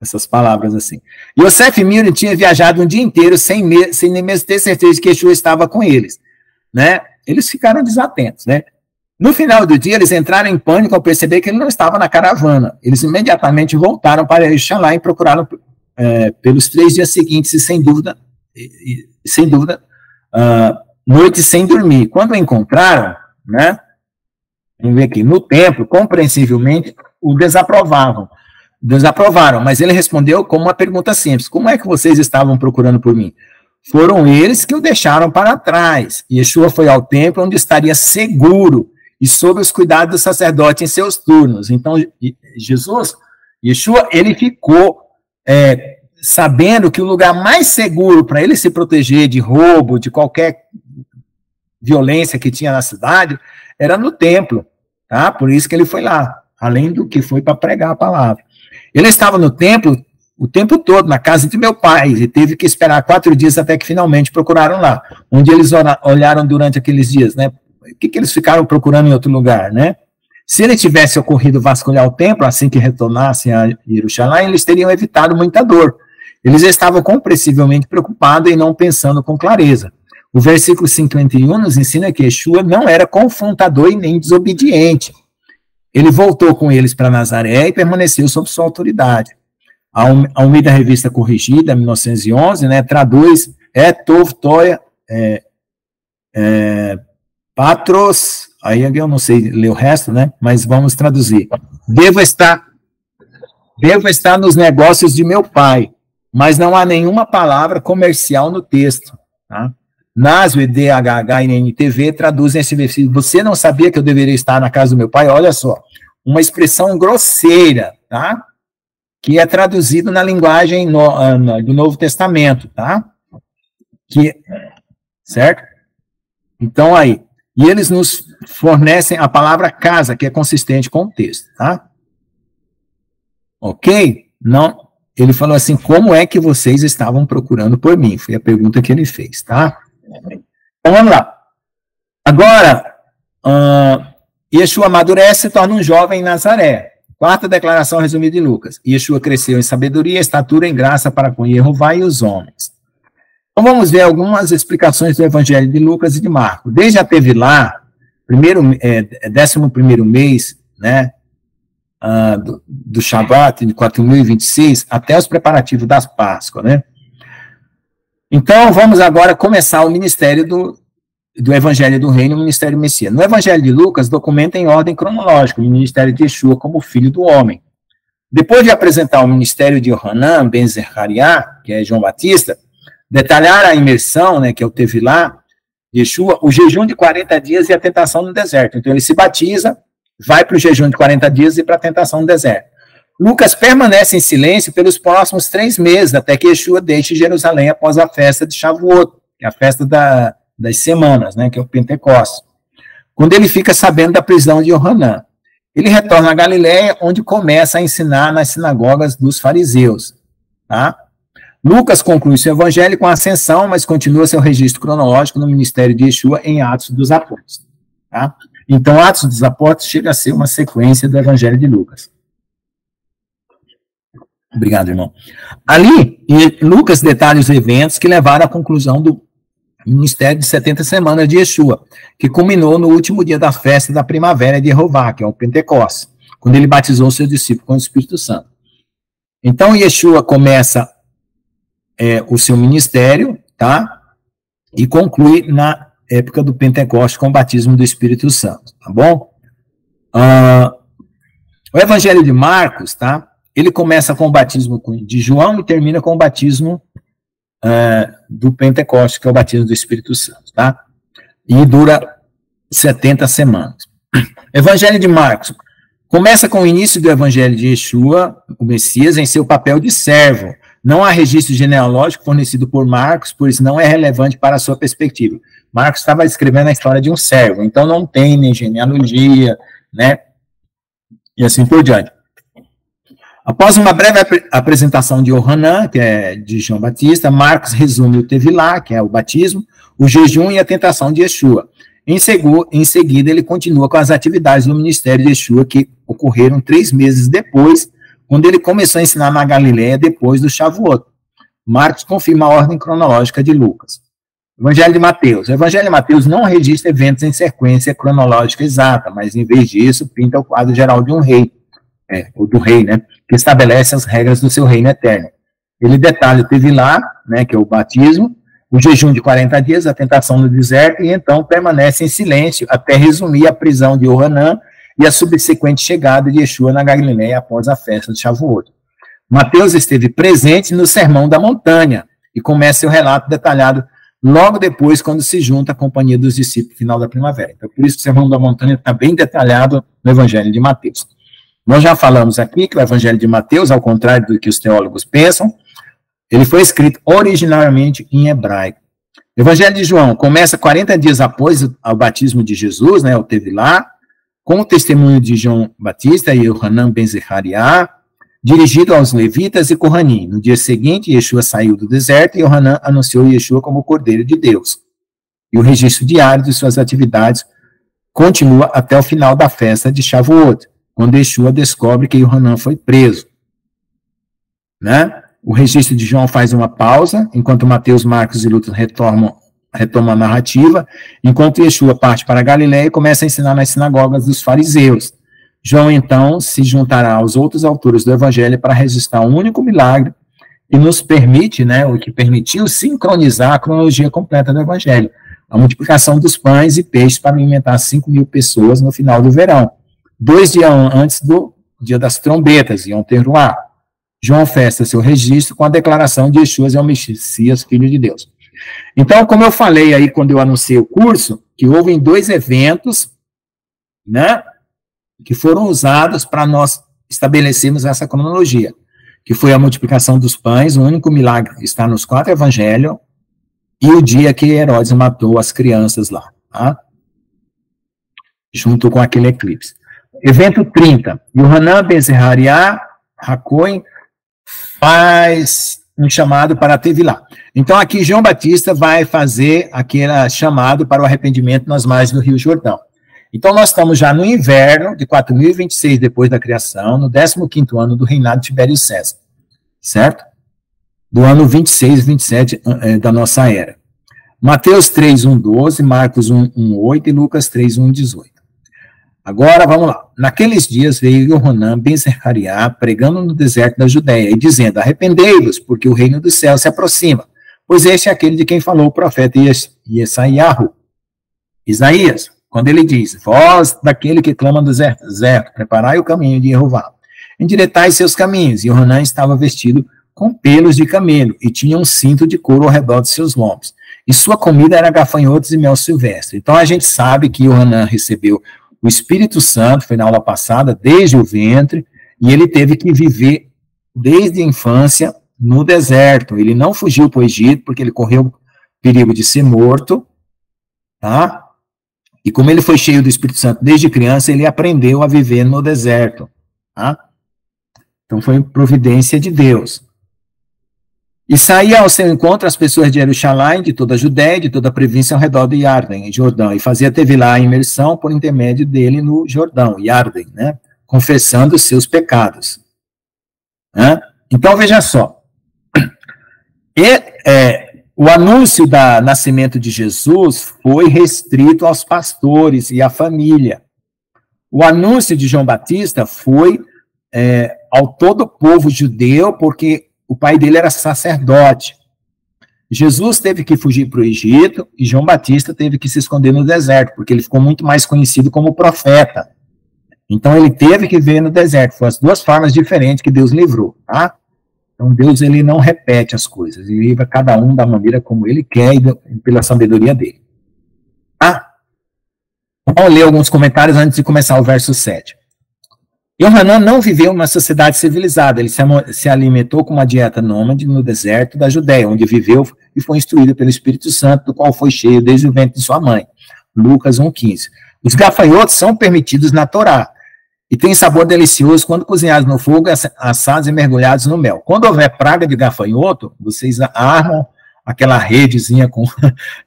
Essas palavras assim. Yosef e Miriam tinham viajado um dia inteiro sem nem mesmo ter certeza de que Yeshua estava com eles, né? Eles ficaram desatentos, né? No final do dia, eles entraram em pânico ao perceber que ele não estava na caravana. Eles imediatamente voltaram para Jerusalém e procuraram pelos 3 dias seguintes e sem dúvida, noites sem dormir. Quando o encontraram, né? Vamos ver aqui, no templo, compreensivelmente, o desaprovaram, mas ele respondeu com uma pergunta simples: como é que vocês estavam procurando por mim? Foram eles que o deixaram para trás. Yeshua foi ao templo onde estaria seguro e sob os cuidados do sacerdote em seus turnos. Então, Yeshua, ele ficou sabendo que o lugar mais seguro para ele se proteger de roubo, de qualquer violência que tinha na cidade, era no templo, tá? Por isso que ele foi lá, além do que foi para pregar a palavra. Ele estava no templo o tempo todo, na casa de meu pai, e teve que esperar 4 dias até que finalmente procuraram lá, onde eles olharam durante aqueles dias, né? O que eles ficaram procurando em outro lugar, né? Se ele tivesse ocorrido vasculhar o templo assim que retornassem a Jerusalém, eles teriam evitado muita dor. Eles estavam compreensivelmente preocupados e não pensando com clareza. O versículo 51 nos ensina que Yeshua não era confrontador e nem desobediente. Ele voltou com eles para Nazaré e permaneceu sob sua autoridade. A Almeida Revista Corrigida, 1911, né, traduz Tov Toia, Patros, aí eu não sei ler o resto, né, mas vamos traduzir. Devo estar nos negócios de meu pai, mas não há nenhuma palavra comercial no texto. Tá? Nasio e DHH e NTV traduzem esse versículo. Você não sabia que eu deveria estar na casa do meu pai? Olha só, uma expressão grosseira, tá? Que é traduzido na linguagem do Novo Testamento, tá? Certo? Então, aí, e eles nos fornecem a palavra casa, que é consistente com o texto, tá? Ok? Não, ele falou assim, como é que vocês estavam procurando por mim? Foi a pergunta que ele fez, tá? Então, vamos lá. Agora, Yeshua amadurece e se torna um jovem em Nazaré. Quarta declaração resumida de Lucas. Yeshua cresceu em sabedoria, estatura e graça para com Jeová e os homens. Então vamos ver algumas explicações do Evangelho de Lucas e de Marcos. Desde a Tevilá, 11º mês, né, do Shabat, de 4026, até os preparativos das Páscoas, né. Então vamos agora começar o ministério do Evangelho do Reino, o ministério Messias. No Evangelho de Lucas, documenta em ordem cronológica o ministério de Yeshua como filho do homem. Depois de apresentar o ministério de Yohanan ben Zechariah, que é João Batista, detalhar a imersão, né, que é o Tevilá, de Yeshua, o jejum de 40 dias e a tentação no deserto. Então ele se batiza, vai para o jejum de 40 dias e para a tentação no deserto. Lucas permanece em silêncio pelos próximos 3 meses, até que Yeshua deixe Jerusalém após a festa de Shavuot, que é a festa das semanas, né, que é o Pentecostes, quando ele fica sabendo da prisão de Yohanan. Ele retorna a Galiléia, onde começa a ensinar nas sinagogas dos fariseus. Tá? Lucas conclui seu evangelho com a ascensão, mas continua seu registro cronológico no ministério de Yeshua em Atos dos Apóstolos. Tá? Então, Atos dos Apóstolos chega a ser uma sequência do evangelho de Lucas. Obrigado, irmão. Ali, Lucas detalha os eventos que levaram à conclusão do ministério de 70 semanas de Yeshua, que culminou no último dia da festa da primavera de Jeová, que é o Pentecostes, quando ele batizou seus discípulos com o Espírito Santo. Então, Yeshua começa o seu ministério, tá? E conclui época do Pentecostes com o batismo do Espírito Santo, tá bom? O Evangelho de Marcos, tá? Ele começa com o batismo de João e termina com o batismo do Pentecostes, que é o batismo do Espírito Santo, tá? E dura 70 semanas. Evangelho de Marcos começa com o início do Evangelho de Yeshua, o Messias, em seu papel de servo. Não há registro genealógico fornecido por Marcos, por isso não é relevante para a sua perspectiva. Marcos estava escrevendo a história de um servo, então não tem nem genealogia, né? E assim por diante. Após uma breve apresentação de Yohanan, que é de João Batista, Marcos resume o Tevilá, que é o batismo, o jejum e a tentação de Yeshua. Em seguida, ele continua com as atividades do ministério de Yeshua, que ocorreram 3 meses depois, quando ele começou a ensinar na Galileia, depois do Shavuot. Marcos confirma a ordem cronológica de Lucas. Evangelho de Mateus. O Evangelho de Mateus não registra eventos em sequência cronológica exata, mas, em vez disso, pinta o quadro geral de um rei, ou do rei, né, que estabelece as regras do seu reino eterno. Ele detalha o Tevilá, né, que é o batismo, o jejum de 40 dias, a tentação no deserto, e então permanece em silêncio até resumir a prisão de Yohanan e a subsequente chegada de Yeshua na Galileia após a festa de Shavuot. Mateus esteve presente no Sermão da Montanha e começa seu relato detalhado logo depois, quando se junta à companhia dos discípulos no final da primavera. Então, por isso que o Sermão da Montanha está bem detalhado no Evangelho de Mateus. Nós já falamos aqui que o Evangelho de Mateus, ao contrário do que os teólogos pensam, ele foi escrito originalmente em hebraico. O Evangelho de João começa 40 dias após o batismo de Jesus, né, o Tevilá, com o testemunho de João Batista e Yohanan ben Zechariah, dirigido aos levitas e Kohanim. No dia seguinte, Yeshua saiu do deserto e Yohanan anunciou Yeshua como o Cordeiro de Deus. E o registro diário de suas atividades continua até o final da festa de Shavuot, quando Yeshua descobre que Yohanan foi preso. Né? O registro de João faz uma pausa, enquanto Mateus, Marcos e Lucas retomam a narrativa, enquanto Yeshua parte para a Galileia e começa a ensinar nas sinagogas dos fariseus. João, então, se juntará aos outros autores do Evangelho para registrar um único milagre e nos permite, né, o que permitiu sincronizar a cronologia completa do Evangelho, a multiplicação dos pães e peixes para alimentar 5.000 pessoas no final do verão, 2 dias antes do dia das trombetas, Yom Teruah. João fecha seu registro com a declaração de Yeshua é o Messias, Filho de Deus. Então, como eu falei aí quando eu anunciei o curso, que houve 2 eventos, né, que foram usados para nós estabelecermos essa cronologia, que foi a multiplicação dos pães, o único milagre que está nos 4 evangelhos, e o dia que Herodes matou as crianças lá, tá? Junto com aquele eclipse. Evento 30, Yohanan ben Zechariah Hakoin faz um chamado para Tevilá. Então, aqui, João Batista vai fazer aquele chamado para o arrependimento nas margens do Rio Jordão. Então, nós estamos já no inverno de 4026 depois da criação, no 15º ano do reinado de Tibério César, certo? Do ano 26, 27 da nossa era. Mateus 3, 1, 12, Marcos 1, 1, 8 e Lucas 3, 1, 18. Agora, vamos lá. Naqueles dias veio Yohanan ben Zechariah pregando no deserto da Judéia e dizendo, arrependei-vos, porque o reino dos céus se aproxima, pois este é aquele de quem falou o profeta Isaías, quando ele diz, voz daquele que clama do deserto, preparai o caminho de Jeová, endireitai seus caminhos. E Yohanan estava vestido com pelos de camelo e tinha um cinto de couro ao redor de seus lombos. E sua comida era gafanhotos e mel silvestre. Então a gente sabe que Yohanan recebeu o Espírito Santo, foi na aula passada, desde o ventre, e ele teve que viver desde a infância no deserto. Ele não fugiu para o Egito, porque ele correu perigo de ser morto, tá? E como ele foi cheio do Espírito Santo desde criança, ele aprendeu a viver no deserto, tá? Então foi providência de Deus. E saía ao seu encontro as pessoas de Jerusalém, de toda a Judéia, de toda a província ao redor do Yarden, em Jordão, e fazia Tevilá a imersão por intermédio dele no Jordão, Yarden, né? Confessando os seus pecados. Né? Então, veja só. O anúncio do nascimento de Jesus foi restrito aos pastores e à família. O anúncio de João Batista foi ao todo o povo judeu, porque o pai dele era sacerdote. Jesus teve que fugir para o Egito e João Batista teve que se esconder no deserto, porque ele ficou muito mais conhecido como profeta. Então ele teve que ver no deserto. Foram as duas formas diferentes que Deus livrou, tá? Então Deus, ele não repete as coisas, ele livra cada um da maneira como ele quer e pela sabedoria dele. Tá? Vamos ler alguns comentários antes de começar o verso 7. Yohanan não viveu uma sociedade civilizada, ele se alimentou com uma dieta nômade no deserto da Judéia, onde viveu e foi instruído pelo Espírito Santo, do qual foi cheio desde o ventre de sua mãe. Lucas 1,15. Os gafanhotos são permitidos na Torá, e têm sabor delicioso quando cozinhados no fogo, assados e mergulhados no mel. Quando houver praga de gafanhoto, vocês armam aquela redezinha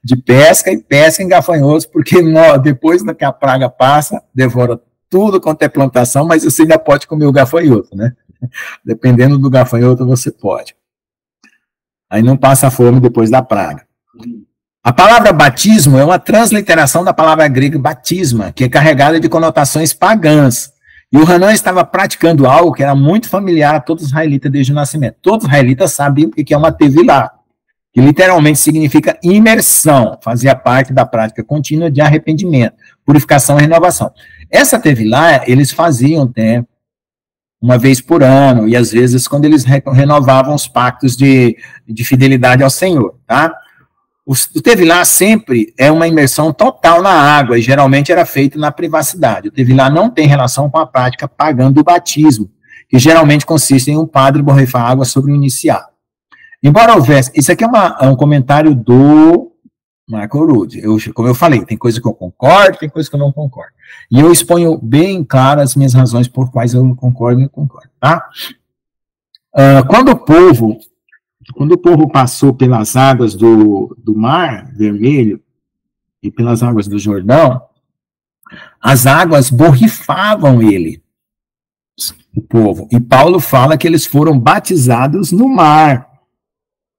de pesca e pesquem gafanhotos, porque depois que a praga passa, devora tudo quanto é plantação, mas você ainda pode comer o gafanhoto, né? Dependendo do gafanhoto, você pode. Aí não passa fome depois da praga. A palavra batismo é uma transliteração da palavra grega batisma, que é carregada de conotações pagãs. E o Hanan estava praticando algo que era muito familiar a todos os israelitas desde o nascimento. Todos os israelitas sabiam o que é uma tevilá, que literalmente significa imersão, fazia parte da prática contínua de arrependimento, purificação e renovação. Essa tevilá, eles faziam uma vez por ano, e às vezes quando eles renovavam os pactos de fidelidade ao Senhor, tá? O tevilá sempre é uma imersão total na água, e geralmente era feito na privacidade. O tevilá não tem relação com a prática pagã do batismo, que geralmente consiste em um padre borrifar água sobre o iniciado. Embora houvesse, isso aqui é um comentário do Marco Rude. Como eu falei, tem coisa que eu concordo, tem coisa que eu não concordo. E eu exponho bem claras as minhas razões por quais eu não concordo e não concordo, tá? Quando o povo passou pelas águas do Mar Vermelho e pelas águas do Jordão, as águas borrifavam o povo. E Paulo fala que eles foram batizados no mar,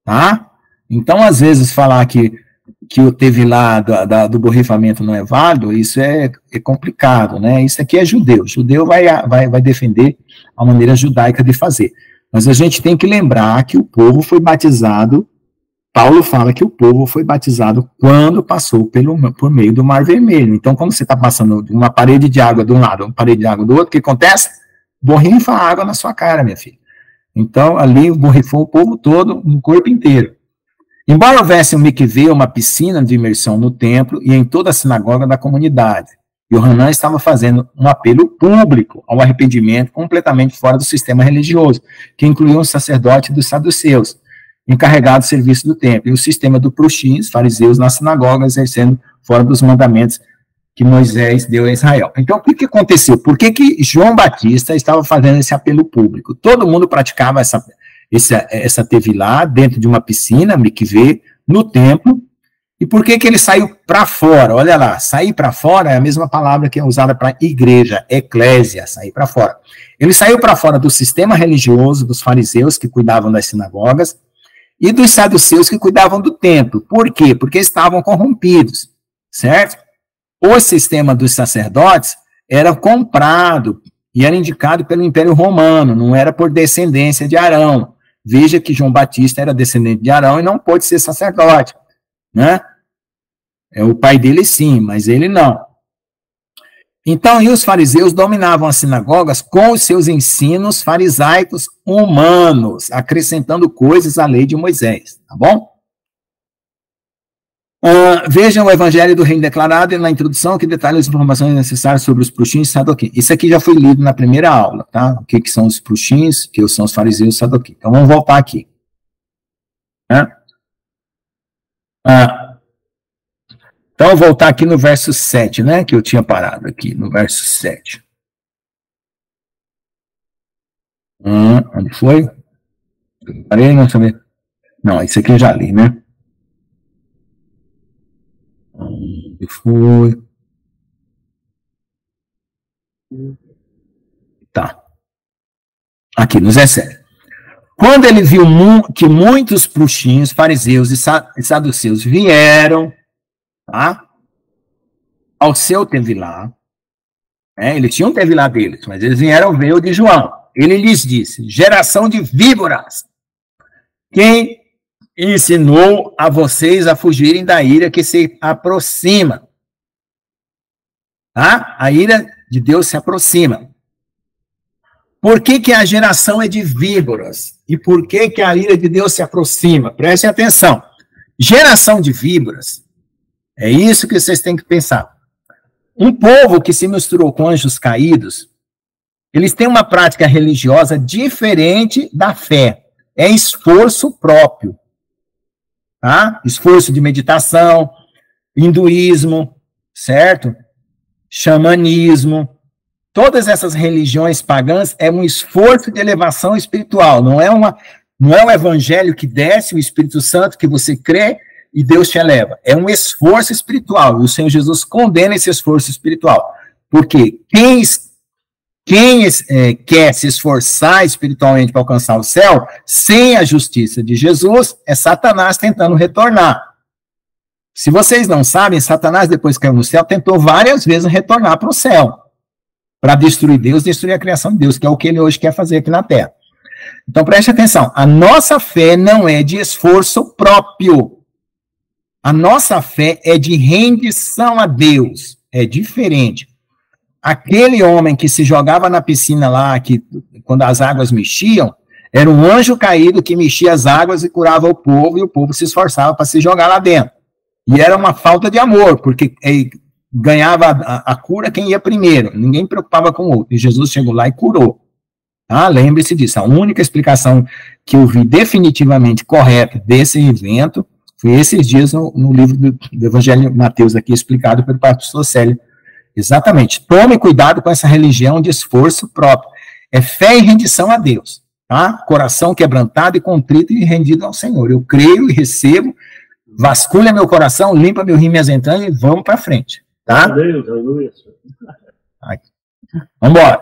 tá? Então, às vezes, falar que o tevilá do borrifamento não é válido, isso é complicado, né? Isso aqui é judeu. Judeu vai defender a maneira judaica de fazer. Mas a gente tem que lembrar que o povo foi batizado, Paulo fala que o povo foi batizado quando passou por meio do Mar Vermelho. Então, quando você está passando uma parede de água de um lado, uma parede de água do outro, o que acontece? Borrifa a água na sua cara, minha filha. Então, ali borrifou o povo todo, no corpo inteiro. Embora houvesse um mikvê, uma piscina de imersão no templo e em toda a sinagoga da comunidade, Yohanan estava fazendo um apelo público ao arrependimento completamente fora do sistema religioso, que incluía um sacerdote dos saduceus, encarregado do serviço do templo, e o sistema do pruxim, fariseus na sinagoga, exercendo fora dos mandamentos que Moisés deu a Israel. Então, o que aconteceu? Por que João Batista estava fazendo esse apelo público? Todo mundo praticava essa tevilá dentro de uma piscina, mikvê, no templo. E por que ele saiu para fora? Olha lá, sair para fora é a mesma palavra que é usada para igreja, eclésia, sair para fora. Ele saiu para fora do sistema religioso dos fariseus, que cuidavam das sinagogas, e dos saduceus, que cuidavam do templo. Por quê? Porque estavam corrompidos, certo? O sistema dos sacerdotes era comprado e era indicado pelo Império Romano, não era por descendência de Arão. Veja que João Batista era descendente de Arão e não pôde ser sacerdote, né? É o pai dele sim, mas ele não. Então, e os fariseus dominavam as sinagogas com os seus ensinos farisaicos humanos, acrescentando coisas à lei de Moisés, tá bom? Vejam o Evangelho do Reino Declarado e na introdução que detalha as informações necessárias sobre os pruxins e sadoquim. Isso aqui já foi lido na primeira aula, tá? O que são os pruxins, o que são os fariseus e sadoquim. Então, vamos voltar aqui. Né? Então, eu vou voltar aqui no verso 7, né? Que eu tinha parado aqui, no verso 7. Onde foi? Parei, não sabia. Não, isso aqui eu já li, né? Onde foi? Tá. Aqui, no 17. Quando ele viu que muitos pruxins, fariseus e saduceus vieram, tá, ao seu tevilá, eles tinham um tevilá deles, mas eles vieram ver o de João. Ele lhes disse: geração de víboras, quem ensinou a vocês a fugirem da ira que se aproxima. Tá? A ira de Deus se aproxima. Por que que a geração é de víboras? E por que que a ira de Deus se aproxima? Prestem atenção. Geração de víboras, é isso que vocês têm que pensar. Um povo que se misturou com anjos caídos, eles têm uma prática religiosa diferente da fé. É esforço próprio. Tá? Esforço de meditação, hinduísmo, certo? Xamanismo. Todas essas religiões pagãs é um esforço de elevação espiritual. Não é um evangelho que desce o Espírito Santo, que você crê e Deus te eleva. É um esforço espiritual. E o Senhor Jesus condena esse esforço espiritual. Porque quem quer se esforçar espiritualmente para alcançar o céu, sem a justiça de Jesus, é Satanás tentando retornar. Se vocês não sabem, Satanás, depois que caiu no céu, tentou várias vezes retornar para o céu, para destruir Deus, destruir a criação de Deus, que é o que ele hoje quer fazer aqui na Terra. Então, preste atenção, a nossa fé não é de esforço próprio. A nossa fé é de rendição a Deus, é diferente. Aquele homem que se jogava na piscina lá, que quando as águas mexiam, era um anjo caído que mexia as águas e curava o povo, e o povo se esforçava para se jogar lá dentro. E era uma falta de amor, porque ganhava a cura quem ia primeiro, ninguém preocupava com o outro, e Jesus chegou lá e curou. Tá? Lembre-se disso, a única explicação que eu vi definitivamente correta desse evento foi esses dias no livro do Evangelho de Mateus, aqui explicado pelo pastor Célio. Exatamente, tome cuidado com essa religião de esforço próprio, é fé e rendição a Deus, tá? Coração quebrantado e contrito e rendido ao Senhor, eu creio e recebo, vasculha meu coração, limpa meu rim e minhas entranhas e vamos para frente, tá? Aleluia. Vamos embora.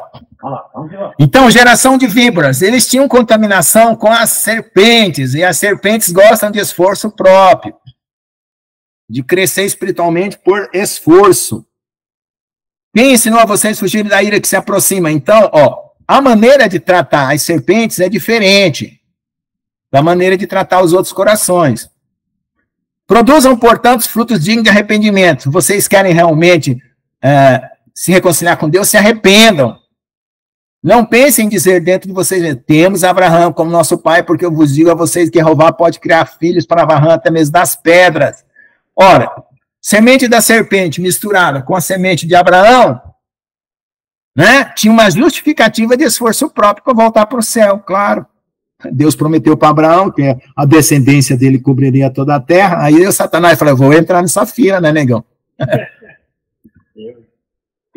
Então, geração de víboras, eles tinham contaminação com as serpentes, e as serpentes gostam de esforço próprio, de crescer espiritualmente por esforço. Quem ensinou a vocês a fugirem da ira que se aproxima? Então, a maneira de tratar as serpentes é diferente da maneira de tratar os outros corações. Produzam, portanto, frutos dignos de arrependimento. Vocês querem realmente se reconciliar com Deus, se arrependam. Não pensem em dizer dentro de vocês, temos Abraão como nosso pai, porque eu vos digo a vocês que Jeová pode criar filhos para Abraão até mesmo das pedras. Ora, semente da serpente misturada com a semente de Abraão, né, tinha uma justificativa de esforço próprio para voltar para o céu, claro. Deus prometeu para Abraão que a descendência dele cobriria toda a terra, aí o Satanás falou, eu vou entrar nessa fila, né, negão?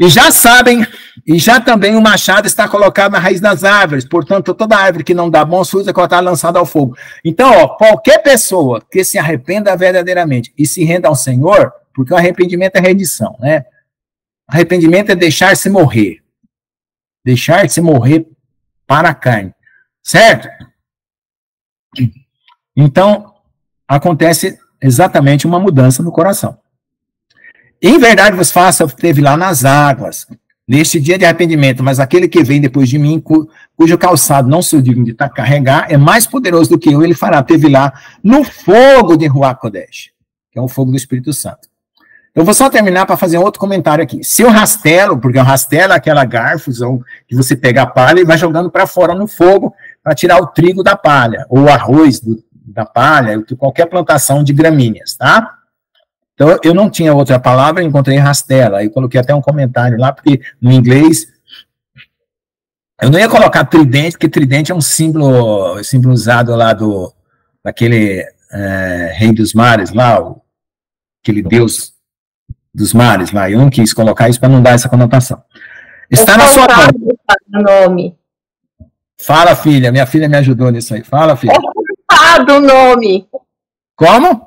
E já sabem, e já também o machado está colocado na raiz das árvores, portanto, toda árvore que não dá bons frutos é colocada lançada ao fogo. Então, qualquer pessoa que se arrependa verdadeiramente e se renda ao Senhor, porque o arrependimento é rendição, né? Arrependimento é deixar-se morrer. Deixar-se morrer para a carne. Certo? Então, acontece exatamente uma mudança no coração. Em verdade vos faço, teve lá nas águas, neste dia de arrependimento, mas aquele que vem depois de mim, cujo calçado não sou digno de carregar, é mais poderoso do que eu, ele fará, teve lá no fogo de Ruach Kodesh, que é o fogo do Espírito Santo. Eu vou só terminar para fazer um outro comentário aqui. Se eu rastelo, porque eu rastelo aquela garfozão que você pega a palha e vai jogando para fora no fogo para tirar o trigo da palha, ou o arroz da palha, qualquer plantação de gramíneas, tá? Então, eu não tinha outra palavra, encontrei rastela, aí coloquei até um comentário lá, porque no inglês, eu não ia colocar tridente, porque tridente é um símbolo usado lá daquele rei dos mares lá, aquele deus dos mares lá, eu não quis colocar isso para não dar essa conotação. Está na sua nome. Fala, filha, minha filha me ajudou nisso aí, fala, filha. É forcado o nome. Como?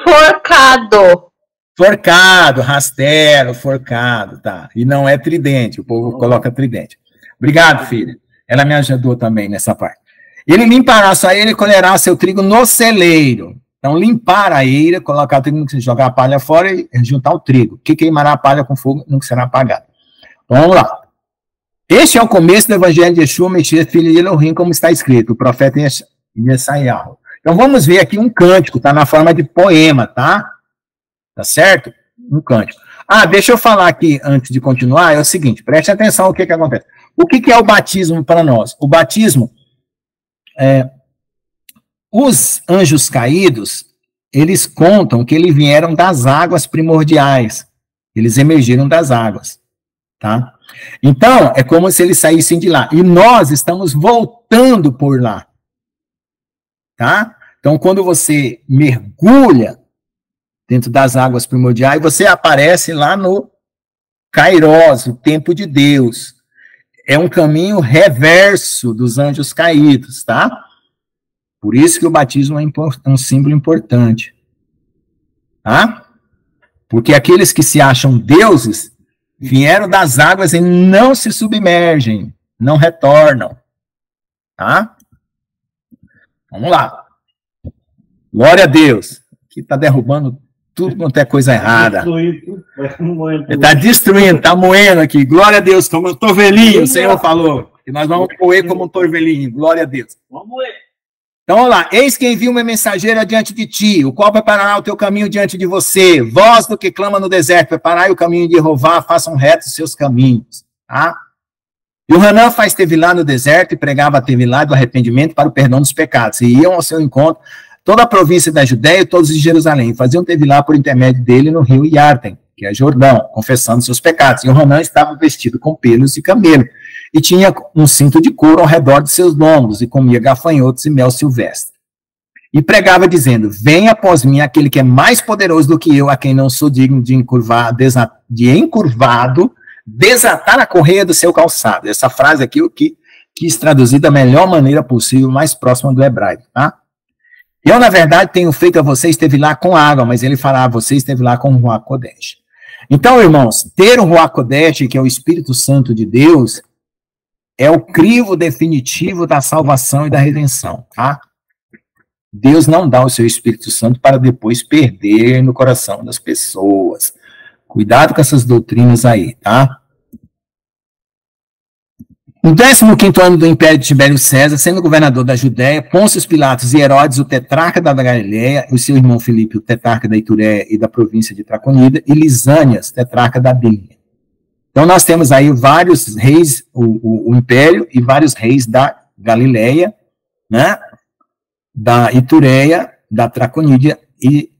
Forcado. Forcado, rastelo, forcado, tá. E não é tridente, o povo coloca tridente. Obrigado, filha. Ela me ajudou também nessa parte. Ele limpará só ele colherá seu trigo no celeiro. Então, limpar a eira, colocar o trigo, jogar a palha fora e juntar o trigo. Que queimará a palha com fogo, não será apagado. Então, vamos lá. Este é o começo do evangelho de Yeshua, Messias, filho de Elohim, como está escrito, o profeta Yesaiah. Então vamos ver aqui um cântico, tá na forma de poema, tá? Tá certo? Um cântico. Ah, deixa eu falar aqui, antes de continuar, é o seguinte, preste atenção o que acontece. O que é o batismo para nós? O batismo, os anjos caídos, eles contam que eles vieram das águas primordiais, eles emergiram das águas, tá? Então, é como se eles saíssem de lá, e nós estamos voltando por lá, tá? Então, quando você mergulha dentro das águas primordiais, você aparece lá no Kairos, o tempo de Deus. É um caminho reverso dos anjos caídos, tá? Por isso que o batismo é um símbolo importante, tá? Porque aqueles que se acham deuses vieram das águas e não se submergem, não retornam, tá? Vamos lá. Glória a Deus. Aqui está derrubando tudo quanto é coisa errada. Está destruindo, está moendo aqui. Glória a Deus, como um torvelinho, o Senhor falou. E nós vamos moer como um torvelinho. Glória a Deus. Vamos moer. Então, vamos lá. Eis que envia uma mensageira diante de ti, o qual preparará o teu caminho diante de você. Voz do que clama no deserto, preparai o caminho de Jeová, façam retos os seus caminhos. Tá? E o Hanã faz tevilá no deserto e pregava a tevilá do arrependimento para o perdão dos pecados. E iam ao seu encontro toda a província da Judéia e todos de Jerusalém. Faziam tevilá por intermédio dele no rio Iarden, que é Jordão, confessando seus pecados. E o Hanã estava vestido com pelos de camelo, e tinha um cinto de couro ao redor de seus lombos, e comia gafanhotos e mel silvestre. E pregava dizendo, venha após mim aquele que é mais poderoso do que eu, a quem não sou digno de encurvado, desatar a correia do seu calçado. Essa frase aqui eu quis traduzir da melhor maneira possível, mais próxima do hebraico, tá? Eu, na verdade, tenho feito a você esteve lá com água, mas ele fala, você esteve lá com o Ruach Kodesh. Então, irmãos, ter o Ruach Kodesh, que é o Espírito Santo de Deus, é o crivo definitivo da salvação e da redenção, tá? Deus não dá o seu Espírito Santo para depois perder no coração das pessoas. Cuidado com essas doutrinas aí, tá? No 15º ano do Império de Tibério César, sendo governador da Judéia, Pôncio Pilatos e Herodes, o tetrarca da Galileia, o seu irmão Filipe, o tetrarca da Itureia e da província de Traconida, e Lisânias, tetrarca da Bíblia. Então, nós temos aí vários reis, o Império, e vários reis da Galileia, né, da Itureia, da Traconídia e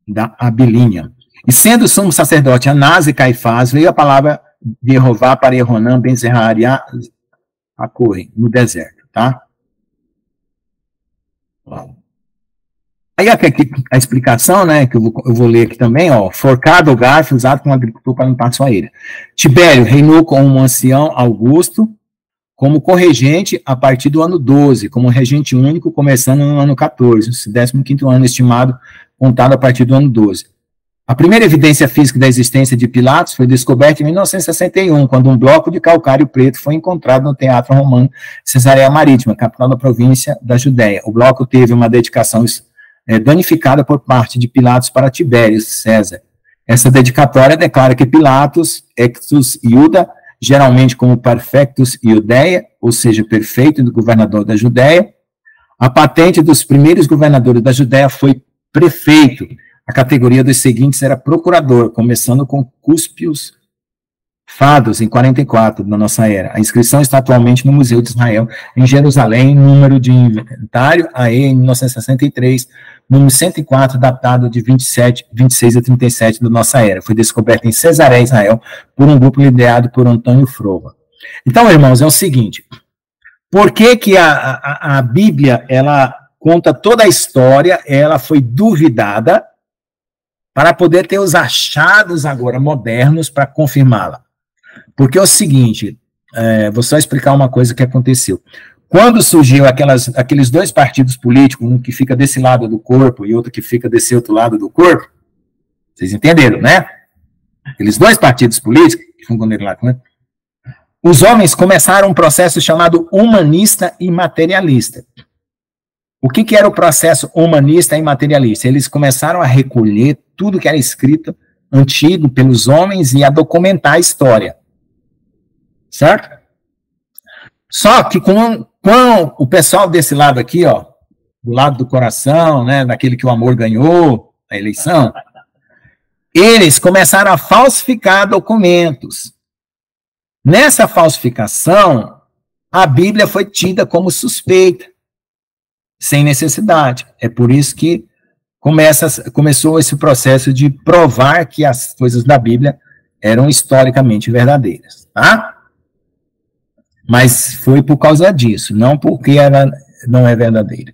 da Abilinha. E sendo o sumo sacerdote Anás e Caifás, veio a palavra de Jeová para Jehoram ben Zerariah a correr no deserto, tá? Aí aqui a explicação, né, que eu vou ler aqui também, ó, forcado ou garfo usado como agricultor para limpar sua ira. Tibério reinou como um ancião Augusto, como corregente a partir do ano 12, como regente único começando no ano 14, o 15º ano estimado, contado a partir do ano 12. A primeira evidência física da existência de Pilatos foi descoberta em 1961, quando um bloco de calcário preto foi encontrado no Teatro Romano Cesareia Marítima, capital da província da Judéia. O bloco teve uma dedicação danificada por parte de Pilatos para Tibério César. Essa dedicatória declara que Pilatos, Ectus Iuda, geralmente como Perfectus Iudeia, ou seja, perfeito do governador da Judéia. A patente dos primeiros governadores da Judéia foi prefeito. A categoria dos seguintes era procurador, começando com Cúspios Fados, em 44 da nossa era. A inscrição está atualmente no Museu de Israel, em Jerusalém, número de inventário, AE, em 1963, número 104, datado de 26 a 37 da nossa era. Foi descoberto em Cesareia, Israel, por um grupo liderado por Antônio Frova. Então, irmãos, é o seguinte, por que a Bíblia, ela conta toda a história, ela foi duvidada, para poder ter os achados agora modernos para confirmá-la. Porque é o seguinte, vou só explicar uma coisa que aconteceu. Quando surgiu aqueles dois partidos políticos, um que fica desse lado do corpo e outro que fica desse outro lado do corpo, vocês entenderam, né? Aqueles dois partidos políticos, que ficam desse lado, né? Os homens começaram um processo chamado humanista e materialista. O que era o processo humanista e materialista? Eles começaram a recolher tudo que era escrito antigo pelos homens e a documentar a história. Certo? Só que com o pessoal desse lado aqui, ó, do lado do coração, né, daquele que o amor ganhou na eleição, eles começaram a falsificar documentos. Nessa falsificação, a Bíblia foi tida como sem necessidade. É por isso que começou esse processo de provar que as coisas da Bíblia eram historicamente verdadeiras, tá? Mas foi por causa disso, não porque ela não é verdadeira.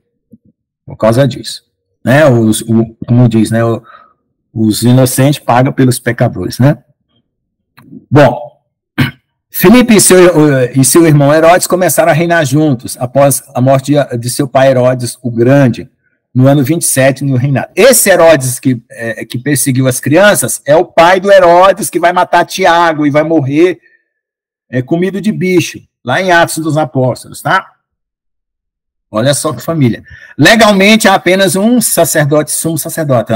Por causa disso. Né? Como diz, né? Os inocentes pagam pelos pecadores, né? Bom, Filipe e seu irmão Herodes começaram a reinar juntos, após a morte de seu pai Herodes o Grande, no ano 27 no reinado. Esse Herodes que perseguiu as crianças é o pai do Herodes que vai matar Tiago e vai morrer comido de bicho, lá em Atos dos Apóstolos, tá? Olha só que família. Legalmente, há apenas um sacerdote, sumo sacerdote.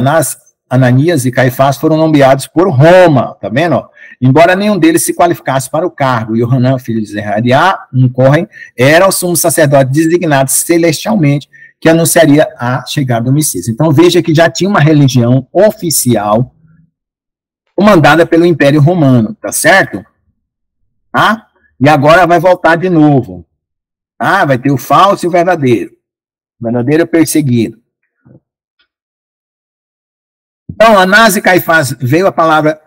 Ananias e Caifás foram nomeados por Roma, tá vendo? Embora nenhum deles se qualificasse para o cargo. Yohanan, filho de Zerariá, era o sumo sacerdote designado celestialmente, que anunciaria a chegada do Messias. Então, veja que já tinha uma religião oficial comandada pelo Império Romano, tá certo? Tá? E agora vai voltar de novo. Ah, vai ter o falso e o verdadeiro. O verdadeiro é perseguido. Então, Anás e Caifás, veio a palavra,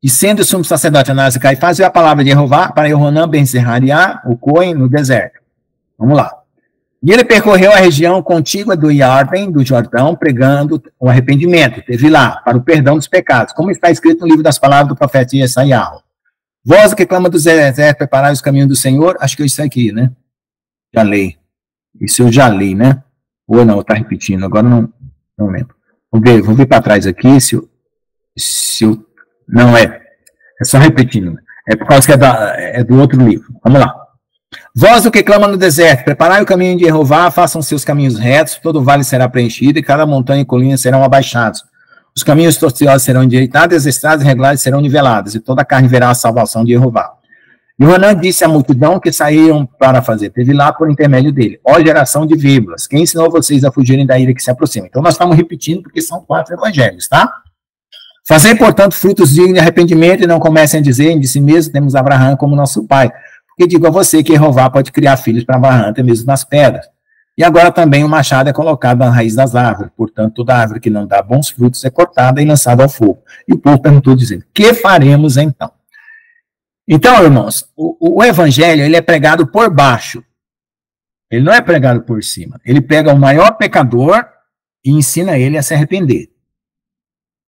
e sendo o sumo sacerdote Anás e Caifás, veio a palavra de Jeová para Yohanan ben Zerariá, o Cohen, no deserto. Vamos lá. E ele percorreu a região contígua do Iarden, do Jordão, pregando o arrependimento. Teve lá, para o perdão dos pecados, como está escrito no livro das palavras do profeta Jesaias. Voz que clama do deserto, preparai os caminhos do Senhor. Acho que é isso aqui, né? Já li. Isso eu já li, né? Ou não, está repetindo, agora não lembro. Vou ver para trás aqui, se eu... Não é. É só repetindo. É por causa que é do outro livro. Vamos lá. Voz do que clama no deserto, preparai o caminho de Jeová, façam seus caminhos retos, todo vale será preenchido e cada montanha e colina serão abaixados. Os caminhos tortuosos serão endireitados e as estradas irregulares serão niveladas, e toda a carne verá a salvação de Jeová. Yohanan disse à multidão que saíram para fazer lá por intermédio dele: ó geração de víboras, quem ensinou vocês a fugirem da ira que se aproxima? Então nós estamos repetindo porque são 4 evangelhos, tá? Fazei, portanto, frutos dignos de arrependimento e não comecem a dizer de si mesmo temos Abraão como nosso pai. Porque digo a você que Jeová pode criar filhos para Abraão até mesmo nas pedras. E agora também o machado é colocado na raiz das árvores, portanto toda árvore que não dá bons frutos é cortada e lançada ao fogo. E o povo perguntou dizendo: que faremos então? Então, irmãos, o evangelho, ele é pregado por baixo. Ele não é pregado por cima. Ele pega o maior pecador e ensina ele a se arrepender.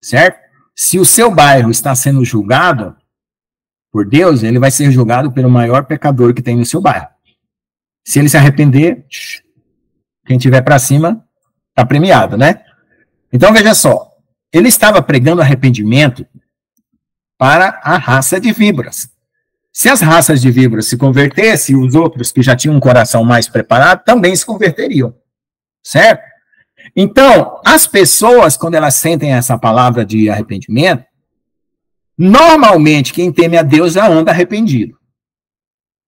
Certo? Se o seu bairro está sendo julgado por Deus, ele vai ser julgado pelo maior pecador que tem no seu bairro. Se ele se arrepender, quem tiver para cima está premiado, né? Então, veja só. Ele estava pregando arrependimento para a raça de víboras. Se as raças de víboras se convertessem, os outros que já tinham um coração mais preparado também se converteriam. Certo? Então, as pessoas, quando elas sentem essa palavra de arrependimento, normalmente quem teme a Deus já anda arrependido.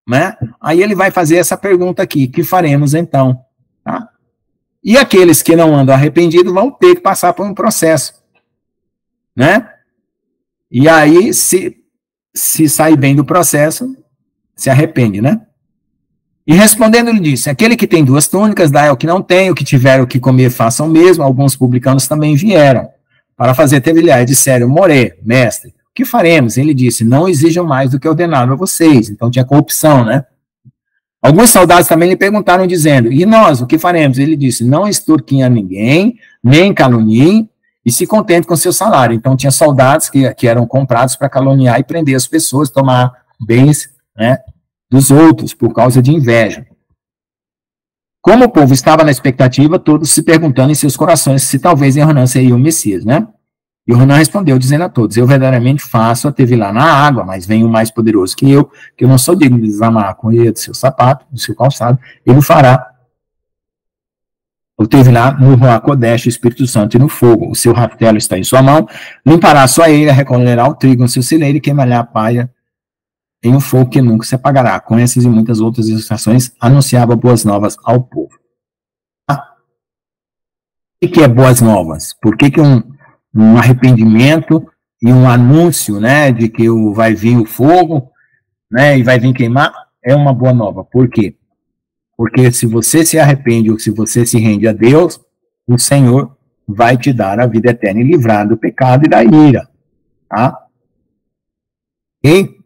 Né? Aí ele vai fazer essa pergunta aqui: que faremos então? Tá? E aqueles que não andam arrependidos vão ter que passar por um processo. Né? E aí, se sair bem do processo, se arrepende, né? E respondendo, ele disse: aquele que tem 2 túnicas, dá ao que não tem, o que tiver o que comer, façam o mesmo. Alguns publicanos também vieram para fazer tevilhar. Disseram: Moré, mestre, o que faremos? Ele disse: não exijam mais do que ordenado a vocês. Então tinha corrupção, né? Alguns soldados também lhe perguntaram, dizendo: e nós, o que faremos? Ele disse: não extorquem a ninguém, nem caluniem, e se contente com seu salário. Então tinha soldados que eram comprados para caluniar e prender as pessoas, tomar bens, né, dos outros, por causa de inveja. Como o povo estava na expectativa, todos se perguntando em seus corações se talvez Yohanan seria o Messias, né? Yohanan respondeu, dizendo a todos: eu verdadeiramente faço a tevilá na água, mas vem o mais poderoso que eu não sou digno de desamarrar com ele do seu sapato, do seu calçado. Ele o fará. O tevilá no Ruach Kodesh, o Espírito Santo, e no fogo. O seu rastelo está em sua mão. Limpará a sua eira, recolherá o trigo no seu celeiro e queimará a palha em um fogo que nunca se apagará. Com essas e muitas outras ilustrações, anunciava boas novas ao povo. Ah. que é boas novas? Por que um arrependimento e um anúncio, né, de que vai vir o fogo, né, e vai vir queimar, é uma boa nova? Por quê? Porque se você se arrepende ou se você se rende a Deus, o Senhor vai te dar a vida eterna e livrar do pecado e da ira, tá? Ok?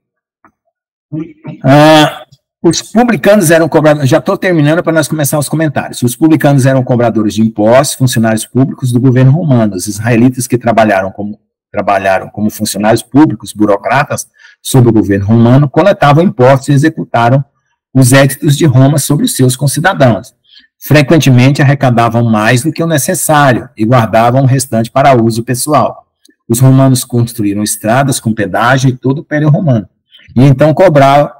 Os publicanos eram cobradores, já estou terminando para nós começar os comentários. Os publicanos eram cobradores de impostos, funcionários públicos do governo romano. Os israelitas que trabalharam como funcionários públicos, burocratas, sob o governo romano, coletavam impostos e executaram os éditos de Roma sobre os seus concidadãos. Frequentemente arrecadavam mais do que o necessário e guardavam o restante para uso pessoal. Os romanos construíram estradas com pedágio em todo o Império Romano. E então cobraram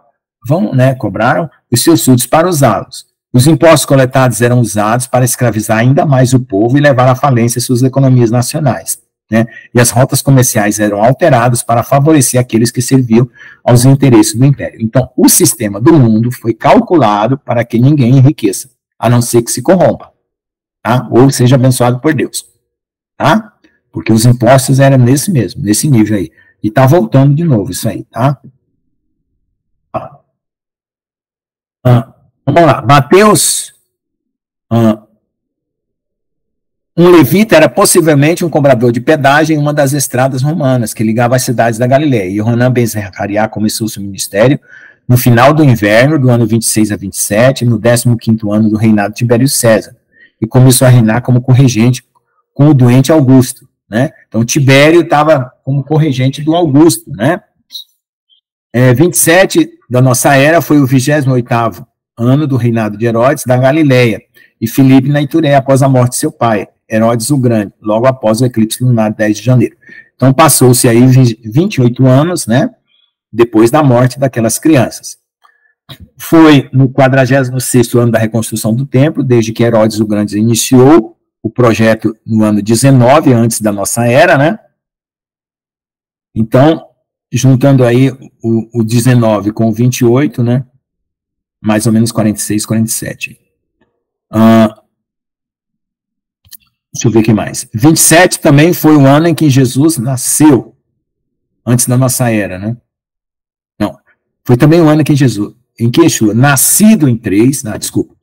os seus súditos para usá-los. Os impostos coletados eram usados para escravizar ainda mais o povo e levar à falência suas economias nacionais, né? E as rotas comerciais eram alteradas para favorecer aqueles que serviam aos interesses do império. Então, o sistema do mundo foi calculado para que ninguém enriqueça, a não ser que se corrompa, tá? Ou seja abençoado por Deus, tá? Porque os impostos eram nesse nível aí. E tá voltando de novo isso aí, tá? Vamos lá, Mateus, um levita era possivelmente um cobrador de pedágio em uma das estradas romanas que ligava as cidades da Galileia. E Yohanan ben Zacariá começou seu ministério no final do inverno, do ano 26 a 27, no 15º ano do reinado de Tibério César, e começou a reinar como corregente com o doente Augusto, né? Então, Tibério estava como corregente do Augusto, né? 27 da nossa era foi o 28º ano do reinado de Herodes da Galileia, e Filipe na Itureia após a morte de seu pai, Herodes o Grande, logo após o eclipse lunar de 10 de janeiro. Então, passou-se aí 28 anos, né, depois da morte daquelas crianças. Foi no 46º ano da reconstrução do templo, desde que Herodes o Grande iniciou o projeto no ano 19, antes da nossa era, né? Então, juntando aí o 19 com o 28, né? Mais ou menos 46, 47. Deixa eu ver o que mais. 27 também foi o ano em que Jesus nasceu, antes da nossa era, né? Não, foi também o ano em que Yeshua, nascido em 3, desculpa.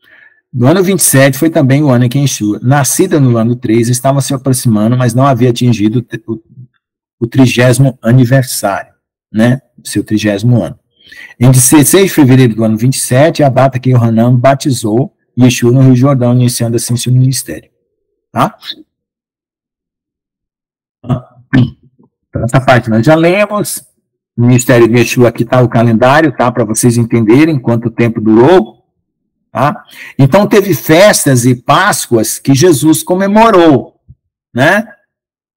No ano 27 foi também o ano em que Yeshua, nascida no ano 3, estava se aproximando, mas não havia atingido o 30º aniversário, né? Seu 30º ano. Em 16 de fevereiro do ano 27, é a data que Yohanan batizou Yeshua no Rio Jordão, iniciando assim seu ministério. Tá? Então, essa parte nós já lemos. O ministério de Yeshua, aqui está o calendário, tá? Para vocês entenderem quanto tempo durou. Tá? Então, teve festas e Páscoas que Jesus comemorou, né?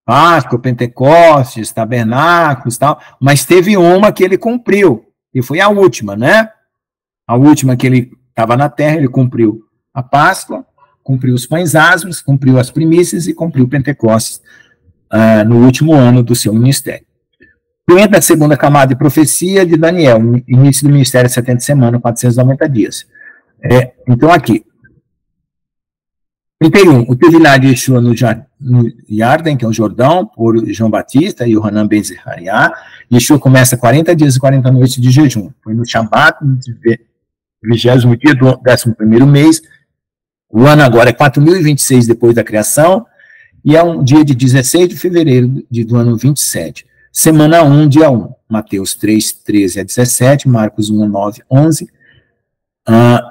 Páscoa, Pentecostes, Tabernáculos, tal, mas teve uma que ele cumpriu, e foi a última, né? A última que ele estava na terra, ele cumpriu a Páscoa, cumpriu os pães asmos, cumpriu as primícias e cumpriu o Pentecostes no último ano do seu ministério. Entra a segunda camada de profecia de Daniel, início do ministério 70 semanas, 490 dias. Então, aqui, 31, o Tevilá de Yeshua no Yarden, que é o Jordão, por João Batista e Yohanan ben Zacariá. Yeshua começa 40 dias e 40 noites de jejum. Foi no Shabat, no 20º dia do 11º mês. O ano agora é 4026 depois da criação, e é um dia de 16 de fevereiro do ano 27. Semana 1, dia 1. Mateus 3, 13 a 17, Marcos 1, 9, 11,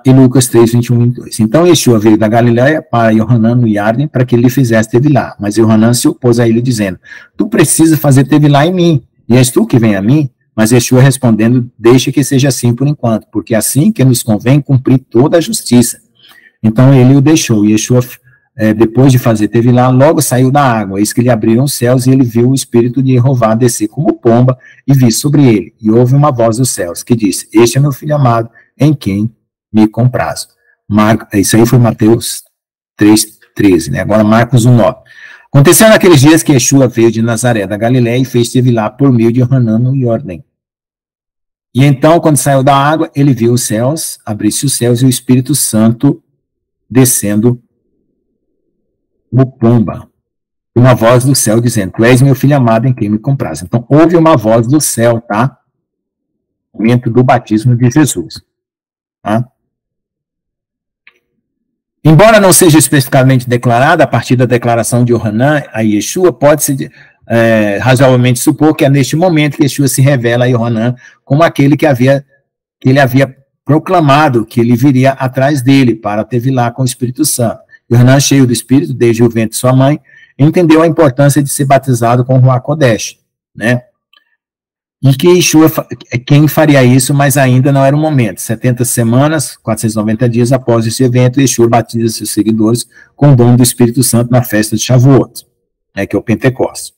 e Lucas 3, 21 e 22. Então, Yeshua veio da Galileia para Yohanan no Yarden para que ele fizesse Tevilá. Mas Yohanan se opôs a ele, dizendo: tu precisa fazer Tevilá em mim, e és tu que vem a mim? Mas Yeshua respondendo: deixe que seja assim por enquanto, porque assim que nos convém cumprir toda a justiça. Então, ele o deixou. Yeshua, depois de fazer Tevilá, logo saiu da água. Eis que lhe abriram os céus, e ele viu o Espírito de Jeová descer como pomba e vir sobre ele. E houve uma voz dos céus que disse: este é meu filho amado, em quem me comprazo. Isso aí foi Mateus 3:13, né? Agora Marcos 1:9. Aconteceu naqueles dias que Yeshua veio de Nazaré da Galileia e fez Tevilá por meio de Yohanan no Jordão. E então, quando saiu da água, ele viu os céus, abriu-se os céus e o Espírito Santo descendo como pomba. Uma voz do céu dizendo, tu és meu filho amado em quem me compraz. Então, houve uma voz do céu, tá? No momento do batismo de Jesus. Tá? Embora não seja especificamente declarada, a partir da declaração de Yohanan a Yeshua, pode-se razoavelmente supor que é neste momento que Yeshua se revela a Yohanan como aquele que ele havia proclamado que ele viria atrás dele para ter lá com o Espírito Santo. Yohanan, cheio do Espírito, desde o ventre de sua mãe, entendeu a importância de ser batizado com o Ruach Kodesh, né? E que Yeshua é quem faria isso, mas ainda não era o momento. 70 semanas, 490 dias após esse evento, Yeshua batiza seus seguidores com o dom do Espírito Santo na festa de Shavuot, né, que é o Pentecostes.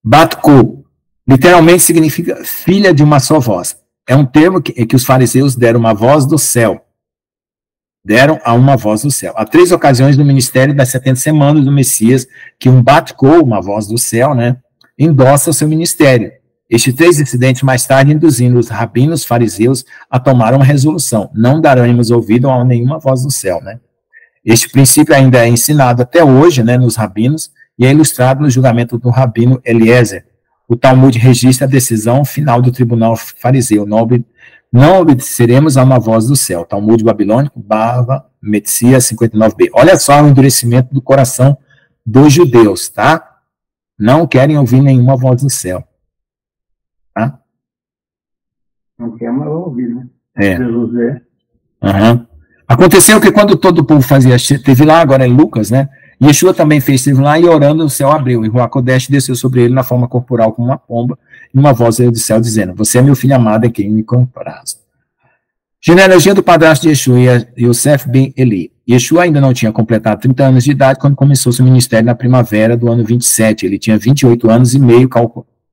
Bat Kol, literalmente significa filha de uma só voz. É um termo que os fariseus deram uma voz do céu. Deram a uma voz do céu. Há 3 ocasiões no ministério das 70 semanas do Messias que um Bat Kol, uma voz do céu, né, endossa o seu ministério. Estes 3 incidentes mais tarde induzindo os rabinos fariseus a tomar uma resolução. Não daremos ouvido a nenhuma voz do céu, né? Este princípio ainda é ensinado até hoje, né, nos rabinos, e é ilustrado no julgamento do rabino Eliezer. O Talmud registra a decisão final do tribunal fariseu. Não obedeceremos a uma voz do céu. Talmud babilônico, Bava, Metzia 59b. Olha só o endurecimento do coração dos judeus, tá? Não querem ouvir nenhuma voz do céu. Tá? Não quer, mas ouvir, né? É. Jesus é. Uhum. Aconteceu que quando todo o povo fazia, teve lá, agora é Lucas, né? Yeshua também fez, teve lá, e orando, o céu abriu, e Ruach Kodesh desceu sobre ele na forma corporal como uma pomba, e uma voz veio do céu dizendo, você é meu filho amado em quem me compraz. Genealogia do padrasto de Yeshua, Yosef ben Eli. Yeshua ainda não tinha completado 30 anos de idade quando começou seu ministério na primavera do ano 27, ele tinha 28 anos e meio,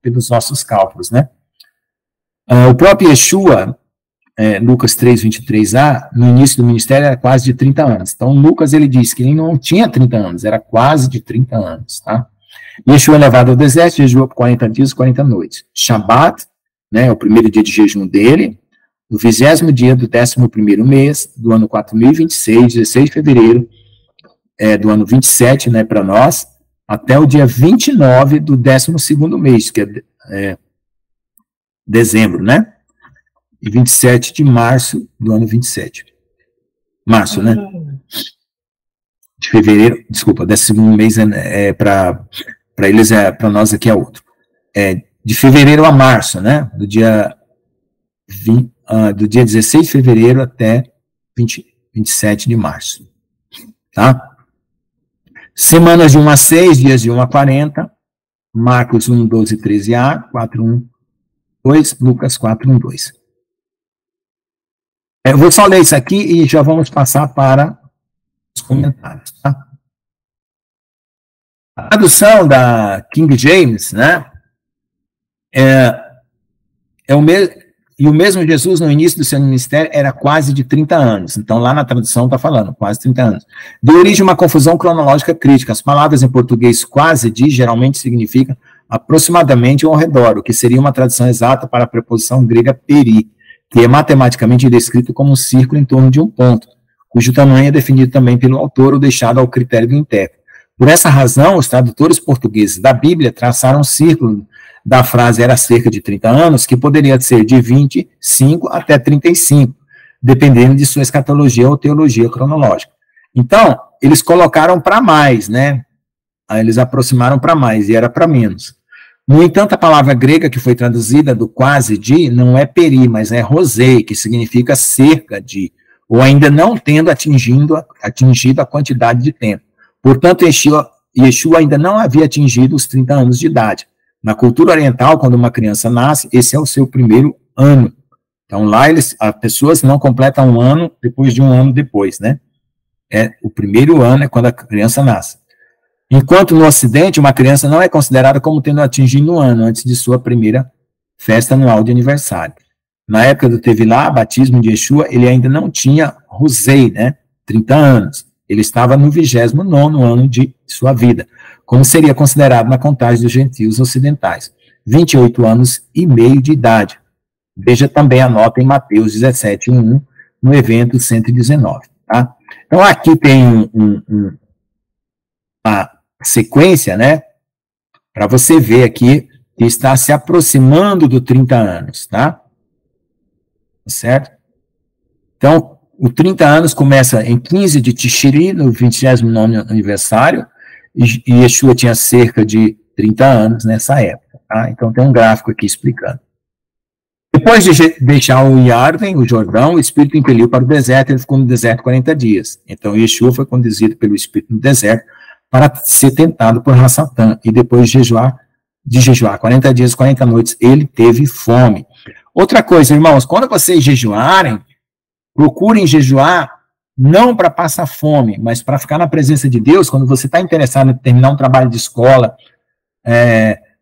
pelos nossos cálculos, né? O próprio Yeshua, Lucas 3, 23a, no início do ministério era quase de 30 anos. Então, Lucas, ele diz que ele não tinha 30 anos, era quase de 30 anos, tá? Yeshua é levado ao deserto, jejuou por 40 dias e 40 noites. Shabat, né, o primeiro dia de jejum dele, no 20º dia do 11º mês, do ano 4026, 16 de fevereiro, do ano 27, né, para nós, até o dia 29 do 12º mês, que é dezembro, né? E 27 de março do ano 27. Março, né? De fevereiro, desculpa, 12º mês para eles, para nós aqui é outro. De fevereiro a março, né? Do dia 16 de fevereiro até 27 de março. Tá? Semanas de 1 a 6, dias de 1 a 40, Marcos 1, 12, 13a, 4, 1, 2, Lucas 4, 1, 2. Eu vou só ler isso aqui e já vamos passar para os comentários. Tá? A tradução da King James, né, o mesmo Jesus, no início do seu ministério, era quase de 30 anos. Então, lá na tradução está falando, quase 30 anos. Deu origem a uma confusão cronológica crítica. As palavras em português quase de, geralmente significam aproximadamente ou ao redor, o que seria uma tradução exata para a preposição grega peri, que é matematicamente descrito como um círculo em torno de um ponto, cujo tamanho é definido também pelo autor ou deixado ao critério do intérprete. Por essa razão, os tradutores portugueses da Bíblia traçaram um círculo da frase era cerca de 30 anos, que poderia ser de 25 até 35, dependendo de sua escatologia ou teologia cronológica. Então, eles colocaram para mais, né? Aí eles aproximaram para mais, e era para menos. No entanto, a palavra grega que foi traduzida do quase de, não é peri, mas é rosei, que significa cerca de, ou ainda não tendo atingido a quantidade de tempo. Portanto, Yeshua ainda não havia atingido os 30 anos de idade. Na cultura oriental, quando uma criança nasce, esse é o seu primeiro ano. Então, lá as pessoas não completam um ano depois de um ano depois, né? O primeiro ano é quando a criança nasce. Enquanto no Ocidente, uma criança não é considerada como tendo atingido um ano antes de sua primeira festa anual de aniversário. Na época do Tevilá, batismo de Yeshua, ele ainda não tinha Rosei, né? 30 anos. Ele estava no 29º ano de sua vida, como seria considerado na contagem dos gentios ocidentais. 28 anos e meio de idade. Veja também a nota em Mateus 17:1, no evento 119. Tá? Então, aqui tem a sequência, né? Para você ver aqui que está se aproximando do 30 anos, tá? Certo? Então, o 30 anos começa em 15 de Tishri, no 29º aniversário, e Yeshua tinha cerca de 30 anos nessa época, tá? Então, tem um gráfico aqui explicando. Depois de deixar o Yarden, o Jordão, o Espírito impeliu para o deserto, ele ficou no deserto 40 dias. Então, Yeshua foi conduzido pelo Espírito no deserto para ser tentado por Satã, e depois de jejuar 40 dias, 40 noites, ele teve fome. Outra coisa, irmãos, quando vocês jejuarem, procurem jejuar não para passar fome, mas para ficar na presença de Deus. Quando você está interessado em terminar um trabalho de escola,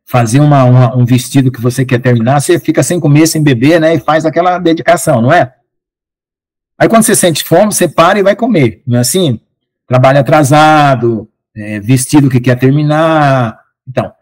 fazer um vestido que você quer terminar, você fica sem comer, sem beber, né, e faz aquela dedicação, não é? Aí quando você sente fome, você para e vai comer, não é assim? Trabalho atrasado, vestido que quer terminar. Então,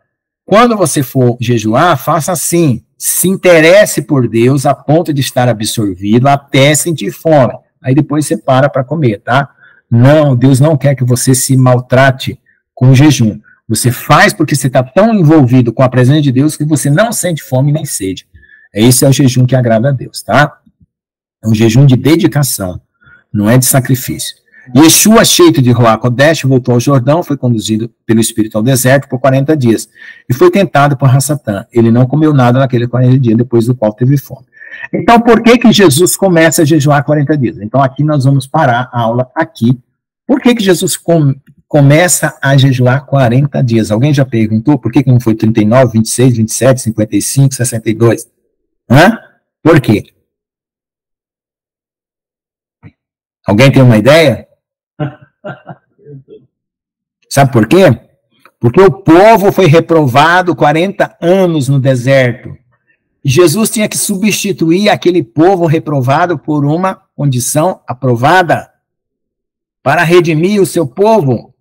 quando você for jejuar, faça assim, se interesse por Deus a ponto de estar absorvido até sentir fome. Aí depois você para comer, tá? Não, Deus não quer que você se maltrate com o jejum. Você faz porque você está tão envolvido com a presença de Deus que você não sente fome nem sede. Esse é o jejum que agrada a Deus, tá? É um jejum de dedicação, não é de sacrifício. Yeshua, cheio de Ruach Kodesh, voltou ao Jordão, foi conduzido pelo Espírito ao deserto por 40 dias, e foi tentado por Satã. Ele não comeu nada naqueles 40 dias, depois do qual teve fome. Então, por que Jesus começa a jejuar 40 dias? Então, aqui nós vamos parar a aula aqui. Por que Jesus começa a jejuar 40 dias? Alguém já perguntou por que não foi 39, 26, 27, 55, 62? Hã? Por quê? Alguém tem uma ideia? Sabe por quê? Porque o povo foi reprovado 40 anos no deserto. E Jesus tinha que substituir aquele povo reprovado por uma condição aprovada para redimir o seu povo.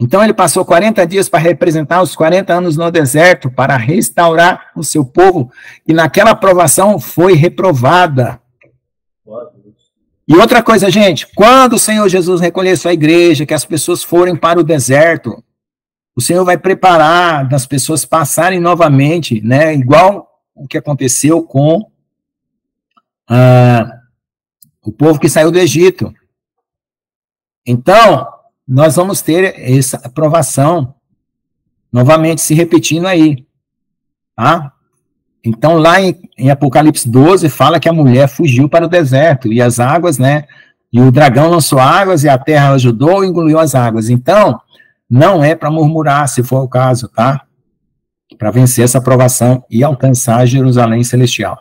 Então ele passou 40 dias para representar os 40 anos no deserto, para restaurar o seu povo, e naquela aprovação foi reprovada. E outra coisa, gente, quando o Senhor Jesus recolher sua igreja, que as pessoas forem para o deserto, o Senhor vai preparar das pessoas passarem novamente, né, igual o que aconteceu com o povo que saiu do Egito. Então, nós vamos ter essa aprovação novamente se repetindo aí, tá? Então, lá em Apocalipse 12, fala que a mulher fugiu para o deserto, e as águas, né, e o dragão lançou águas, e a terra ajudou e engoliu as águas. Então, não é para murmurar, se for o caso, tá? Para vencer essa aprovação e alcançar Jerusalém celestial.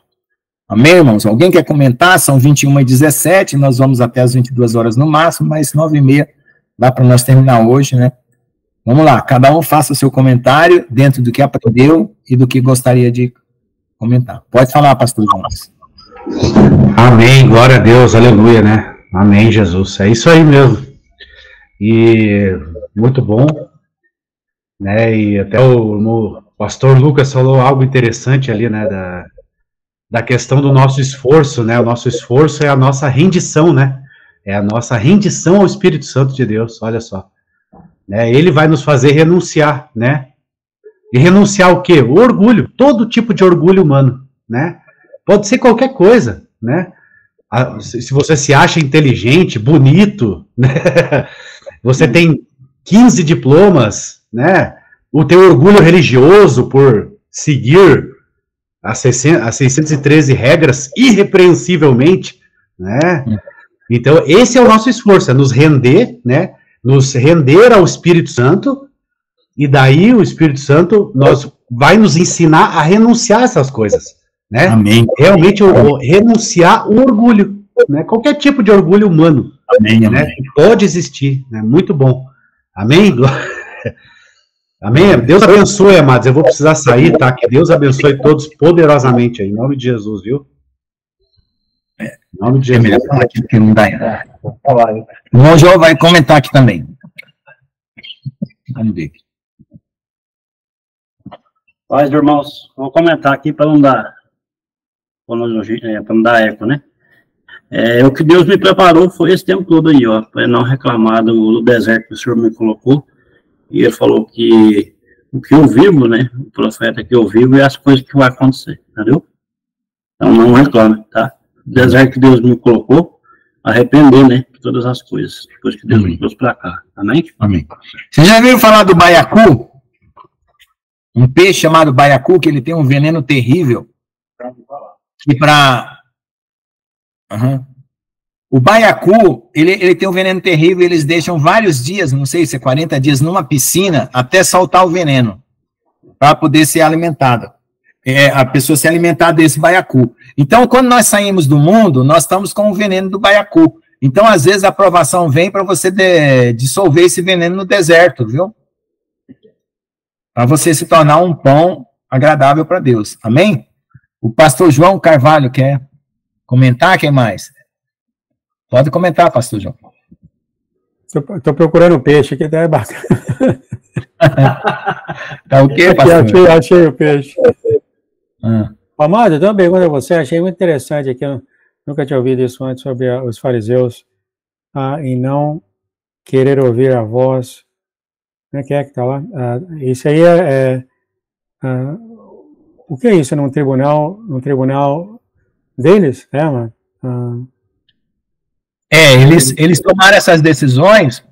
Amém, irmãos? Alguém quer comentar? São 21h17, nós vamos até as 22 horas no máximo, mas 9h30 dá para nós terminar hoje, né? Vamos lá, cada um faça o seu comentário dentro do que aprendeu e do que gostaria de comentar. Pode falar, pastor Jonas. Amém, glória a Deus, aleluia, né? Amém, Jesus. É isso aí mesmo. E muito bom, né? E até o pastor Lucas falou algo interessante ali, né? Da questão do nosso esforço, né? O nosso esforço é a nossa rendição, né? É a nossa rendição ao Espírito Santo de Deus, olha só. Né? Ele vai nos fazer renunciar, né? E renunciar o quê? O orgulho, todo tipo de orgulho humano, né? Pode ser qualquer coisa, né? Se você se acha inteligente, bonito, né? Você tem 15 diplomas, né? O teu orgulho religioso por seguir as 613 regras irrepreensivelmente, né? Então, esse é o nosso esforço, é nos render, né? Nos render ao Espírito Santo, e daí o Espírito Santo vai nos ensinar a renunciar a essas coisas, né? Amém. Realmente renunciar o orgulho, né? Qualquer tipo de orgulho humano, amém, né? amém. Pode existir, né? Muito bom. Amém? Amém? Deus abençoe, amados. Eu vou precisar sair, tá? Que Deus abençoe todos poderosamente aí, em nome de Jesus, viu? Em nome de Jesus. É melhor falar aqui porque não dá ainda. O irmão João vai comentar aqui também. Vamos ver. Paz, irmãos, vou comentar aqui para não dar eco, né? O que Deus me preparou foi esse tempo todo aí, ó, para não reclamar do deserto que o Senhor me colocou. E ele falou que o que eu vivo, né, o profeta que eu vivo é as coisas que vai acontecer, entendeu? Então não reclame, tá? O deserto que Deus me colocou, arrepender, né, de todas as coisas, depois que Deus me trouxe para cá, amém? Amém. Você já viu falar do baiacu? Um peixe chamado baiacu, que ele tem um veneno terrível. E para... O baiacu, ele tem um veneno terrível, eles deixam vários dias, não sei se é 40 dias, numa piscina, até soltar o veneno, para poder ser alimentada. A pessoa se alimentar desse baiacu. Então, quando nós saímos do mundo, nós estamos com o veneno do baiacu. Então, às vezes, a aprovação vem para você dissolver esse veneno no deserto, viu? Para você se tornar um pão agradável para Deus. Amém? O pastor João Carvalho quer comentar, quem mais? Pode comentar, pastor João. Estou procurando peixe, que ideia bacana. Tá o quê, pastor? Achei o peixe. Amado, eu tenho uma pergunta a você, achei muito interessante aqui, eu nunca tinha ouvido isso antes, sobre os fariseus e não querer ouvir a voz. Quem é que está lá? Isso aí o que é isso num tribunal deles? Mano? Eles tomaram essas decisões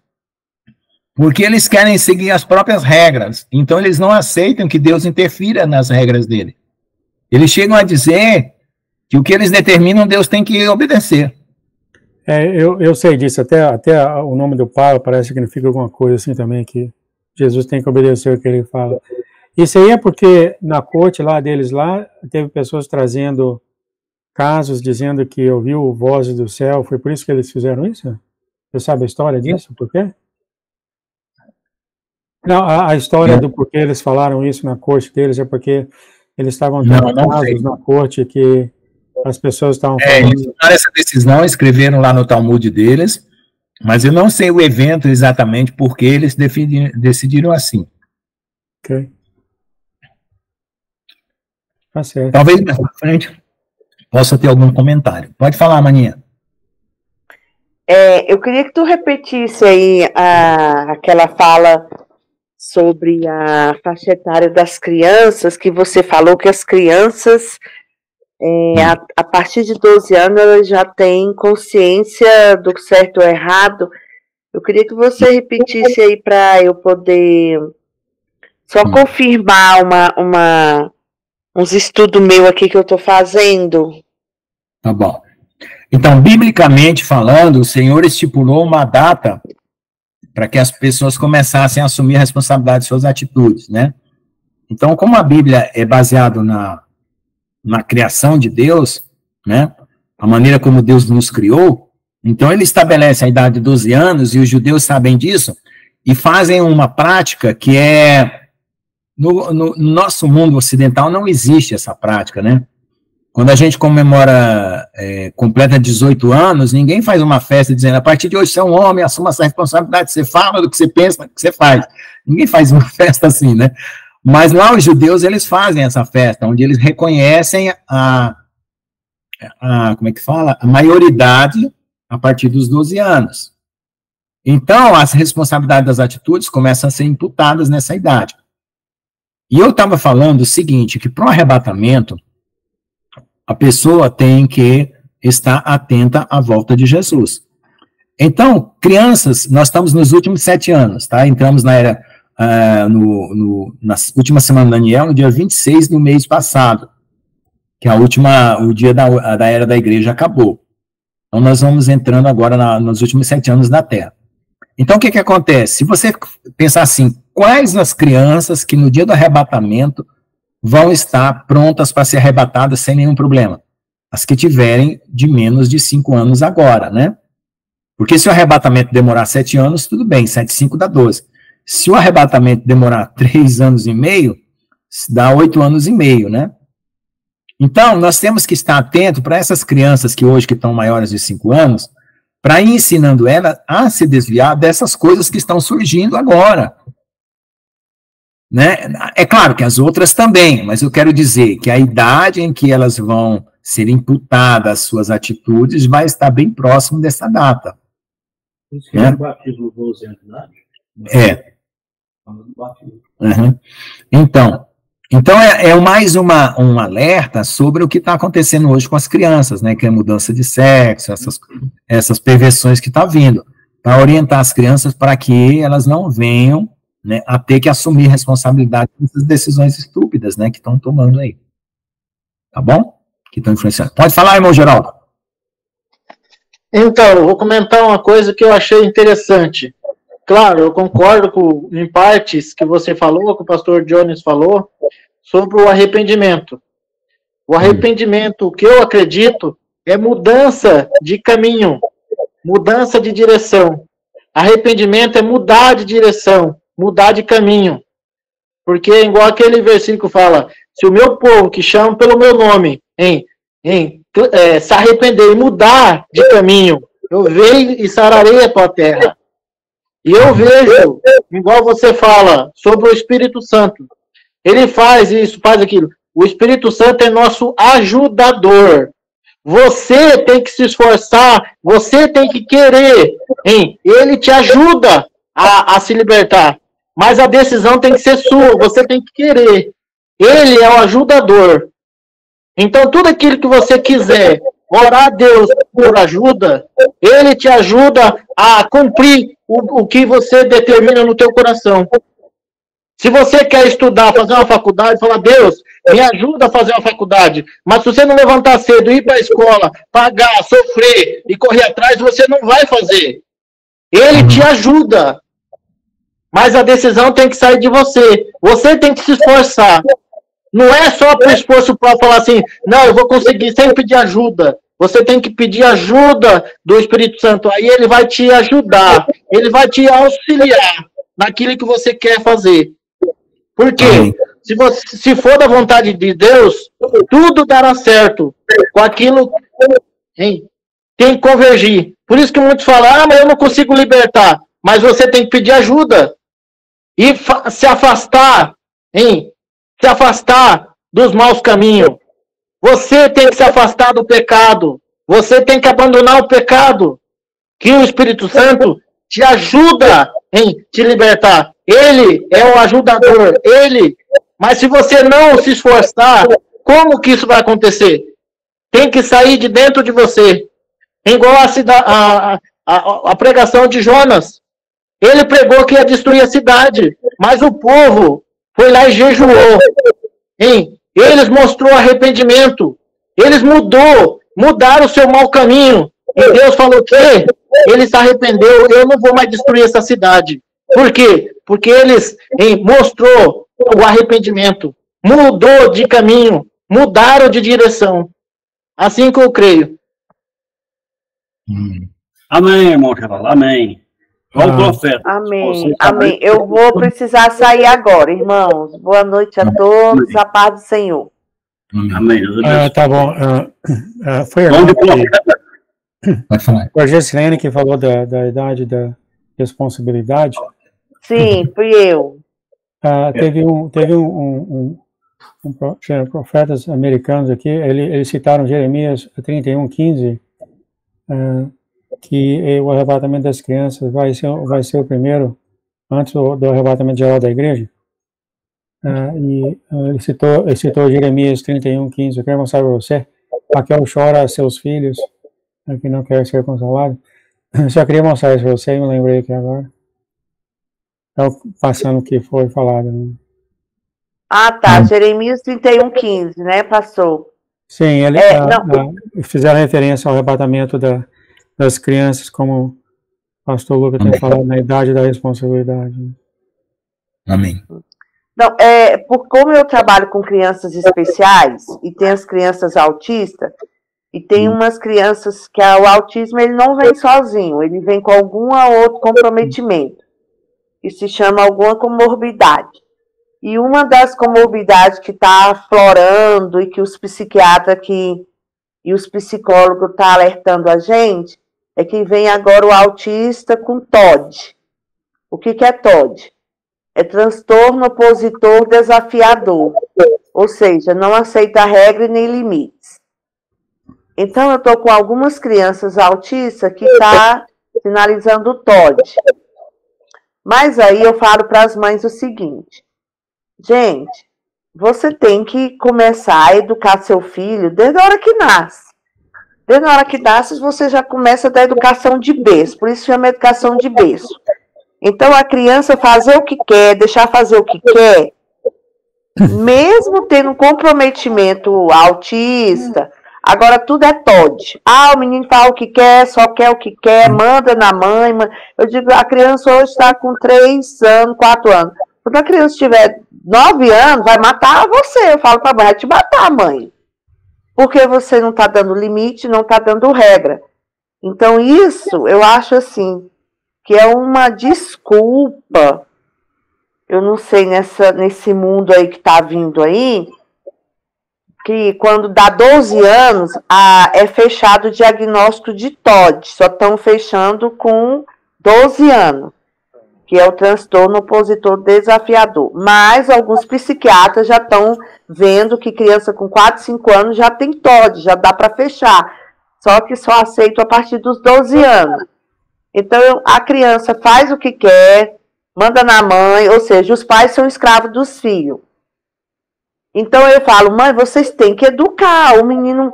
porque eles querem seguir as próprias regras. Então, eles não aceitam que Deus interfira nas regras dele. Eles chegam a dizer que o que eles determinam, Deus tem que obedecer. Eu sei disso. Até o nome do Pai parece que significa alguma coisa assim também, que Jesus tem que obedecer o que ele fala. Isso aí é porque na corte lá deles, teve pessoas trazendo casos dizendo que ouviu vozes do céu, foi por isso que eles fizeram isso? Você sabe a história disso? Por quê? Não, a história do porquê eles falaram isso na corte deles é porque eles estavam tendo casos na corte que as pessoas estavam falando. Eles tomaram essa decisão, escreveram lá no Talmud deles, mas eu não sei o evento exatamente porque eles decidiram assim. Ok. Tá certo. Talvez mais pra frente possa ter algum comentário. Pode falar, Maninha. Eu queria que tu repetisse aí aquela fala sobre a faixa etária das crianças, que você falou que as crianças, a partir de 12 anos, elas já têm consciência do certo ou errado. Eu queria que você repetisse aí para eu poder só confirmar uns estudos meus aqui que eu estou fazendo. Tá bom. Então, biblicamente falando, o Senhor estipulou uma data para que as pessoas começassem a assumir a responsabilidade de suas atitudes, né? Então, como a Bíblia é baseada na criação de Deus, né? A maneira como Deus nos criou, então ele estabelece a idade de 12 anos, e os judeus sabem disso, e fazem uma prática que no nosso mundo ocidental não existe essa prática, né? Quando a gente comemora, completa 18 anos, ninguém faz uma festa dizendo, a partir de hoje você é um homem, assuma essa responsabilidade, você fala do que você pensa, do que você faz. Ninguém faz uma festa assim, né? Mas lá os judeus, eles fazem essa festa, onde eles reconhecem como é que fala? A maioridade a partir dos 12 anos. Então, as responsabilidades das atitudes começam a ser imputadas nessa idade. E eu estava falando o seguinte, que para o arrebatamento, a pessoa tem que estar atenta à volta de Jesus. Então, crianças, nós estamos nos últimos 7 anos, tá? Entramos na era, na última semana de Daniel, no dia 26 do mês passado, que o dia da era da igreja acabou. Então, nós vamos entrando agora nos últimos 7 anos da Terra. Então, o que acontece? Se você pensar assim, quais as crianças que no dia do arrebatamento vão estar prontas para ser arrebatadas sem nenhum problema? As que tiverem de menos de 5 anos agora, né? Porque se o arrebatamento demorar 7 anos, tudo bem, 7, 5 dá 12. Se o arrebatamento demorar 3 anos e meio, dá 8 anos e meio, né? Então, nós temos que estar atento para essas crianças que hoje estão maiores de 5 anos, para ir ensinando elas a se desviar dessas coisas que estão surgindo agora. Né? É claro que as outras também, mas eu quero dizer que a idade em que elas vão ser imputada às suas atitudes, vai estar bem próximo dessa data. Né? Batismo 12 anos de idade? É. Uhum. Então é mais um alerta sobre o que está acontecendo hoje com as crianças, né, que é a mudança de sexo, essas perversões que estão vindo, para orientar as crianças para que elas não venham, né, a ter que assumir responsabilidade dessas decisões estúpidas, né, que estão tomando aí. Tá bom? Que estão influenciando. Pode falar, irmão Geraldo. Então, eu vou comentar uma coisa que eu achei interessante. Claro, eu concordo em partes que você falou, que o pastor Jones falou, sobre o arrependimento. O arrependimento, o que eu acredito, é mudança de caminho, mudança de direção. Arrependimento é mudar de direção, mudar de caminho. Porque, igual aquele versículo fala, se o meu povo, que chama pelo meu nome, se arrepender e mudar de caminho, eu vejo e sararei a tua terra. E eu vejo, igual você fala, sobre o Espírito Santo. Ele faz isso, faz aquilo. O Espírito Santo é nosso ajudador. Você tem que se esforçar, você tem que querer. Ele te ajuda a se libertar. Mas a decisão tem que ser sua, você tem que querer. Ele é o ajudador. Então, tudo aquilo que você quiser, orar a Deus por ajuda, Ele te ajuda a cumprir o que você determina no teu coração. Se você quer estudar, fazer uma faculdade, fala, Deus, me ajuda a fazer uma faculdade. Mas se você não levantar cedo, ir para a escola, pagar, sofrer e correr atrás, você não vai fazer. Ele te ajuda. Mas a decisão tem que sair de você. Você tem que se esforçar. Não é só por esforço para falar assim, não, eu vou conseguir sem pedir ajuda. Você tem que pedir ajuda do Espírito Santo. Aí ele vai te ajudar. Ele vai te auxiliar naquilo que você quer fazer. Por quê? Se for da vontade de Deus, tudo dará certo. Com aquilo tem que convergir. Por isso que muitos falam, mas eu não consigo libertar. Mas você tem que pedir ajuda. E se afastar, se afastar dos maus caminhos. Você tem que se afastar do pecado. Você tem que abandonar o pecado. Que o Espírito Santo te ajuda em te libertar. Ele é o ajudador. Mas se você não se esforçar, como que isso vai acontecer? Tem que sair de dentro de você. Igual a pregação de Jonas. Ele pregou que ia destruir a cidade. Mas o povo foi lá e jejuou. Eles mostrou arrependimento. Eles mudaram o seu mau caminho. E Deus falou que ele se arrependeu. Eu não vou mais destruir essa cidade. Por quê? Porque eles mostrou o arrependimento. Mudou de caminho. Mudaram de direção. Assim que eu creio. Amém, irmão Geraldo. Amém. Igual o profeta. Amém. Amém. Eu vou precisar sair agora, irmãos. Boa noite a todos. A paz do Senhor. Amém. Tá bom. Foi a Gessilene que falou da idade da responsabilidade. Sim, fui eu. Teve profetas americanos aqui, eles citaram Jeremias 31:15, que o arrebatamento das crianças vai ser o primeiro, antes do arrebatamento geral da igreja. E ele citou Jeremias 31:15. Eu quero mostrar para você. Raquel chora a seus filhos, que não quer ser consolado. Só queria mostrar isso para você, e me lembrei aqui agora. Passando o que foi falado. Né? Tá. Jeremias 31:15, né, pastor? Sim, fizeram referência ao arrebatamento das crianças, como o pastor Lucas tem falado, na idade da responsabilidade. Amém. Não, como eu trabalho com crianças especiais, e tem as crianças autistas, e tem umas crianças que o autismo ele não vem sozinho, ele vem com algum outro comprometimento, que se chama alguma comorbidade. E uma das comorbidades que está aflorando e que os psiquiatras e os psicólogos estão alertando a gente, é que vem agora o autista com TOD. O que é TOD? É transtorno opositor desafiador, ou seja, não aceita regra nem limites. Então, eu estou com algumas crianças autistas que estão sinalizando o TOD. Mas aí eu falo para as mães o seguinte: gente, você tem que começar a educar seu filho desde a hora que nasce. Desde a hora que nasce, você já começa da educação de berço, por isso chama educação de berço. Então, a criança fazer o que quer, deixar fazer o que quer, mesmo tendo um comprometimento autista, agora tudo é TOD. Ah, o menino fala o que quer, só quer o que quer, manda na mãe. Eu digo, a criança hoje está com 3 anos, 4 anos. Quando a criança tiver 9 anos, vai matar você. Eu falo para a mãe, vai te matar, mãe. Porque você não está dando limite, não está dando regra. Então, isso, eu acho assim, que é uma desculpa, eu não sei, nesse mundo aí que está vindo aí, que quando dá 12 anos, é fechado o diagnóstico de TOD, só estão fechando com 12 anos, que é o transtorno opositor desafiador. Mas alguns psiquiatras já estão vendo que criança com 4, 5 anos já tem TOD, já dá para fechar, só que só aceito a partir dos 12 anos. Então, a criança faz o que quer, manda na mãe, ou seja, os pais são escravos dos filhos. Então, eu falo, mãe, vocês têm que educar, o menino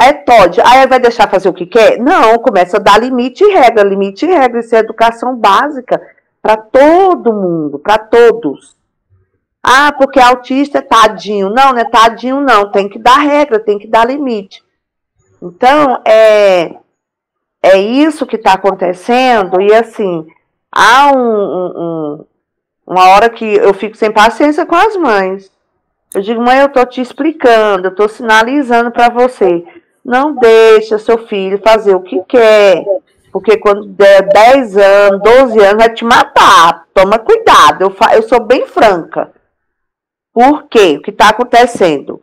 é TOD, aí vai deixar fazer o que quer? Não, começa a dar limite e regra, isso é educação básica para todo mundo, para todos. Ah, porque autista é tadinho. Não, não é tadinho não, tem que dar regra, tem que dar limite. Então, é isso que está acontecendo, e assim, há uma hora que eu fico sem paciência com as mães. Eu digo, mãe, eu estou te explicando, eu estou sinalizando para você. Não deixa seu filho fazer o que quer, porque quando der 10 anos, 12 anos, vai te matar. Toma cuidado, eu sou bem franca. Por quê? O que está acontecendo?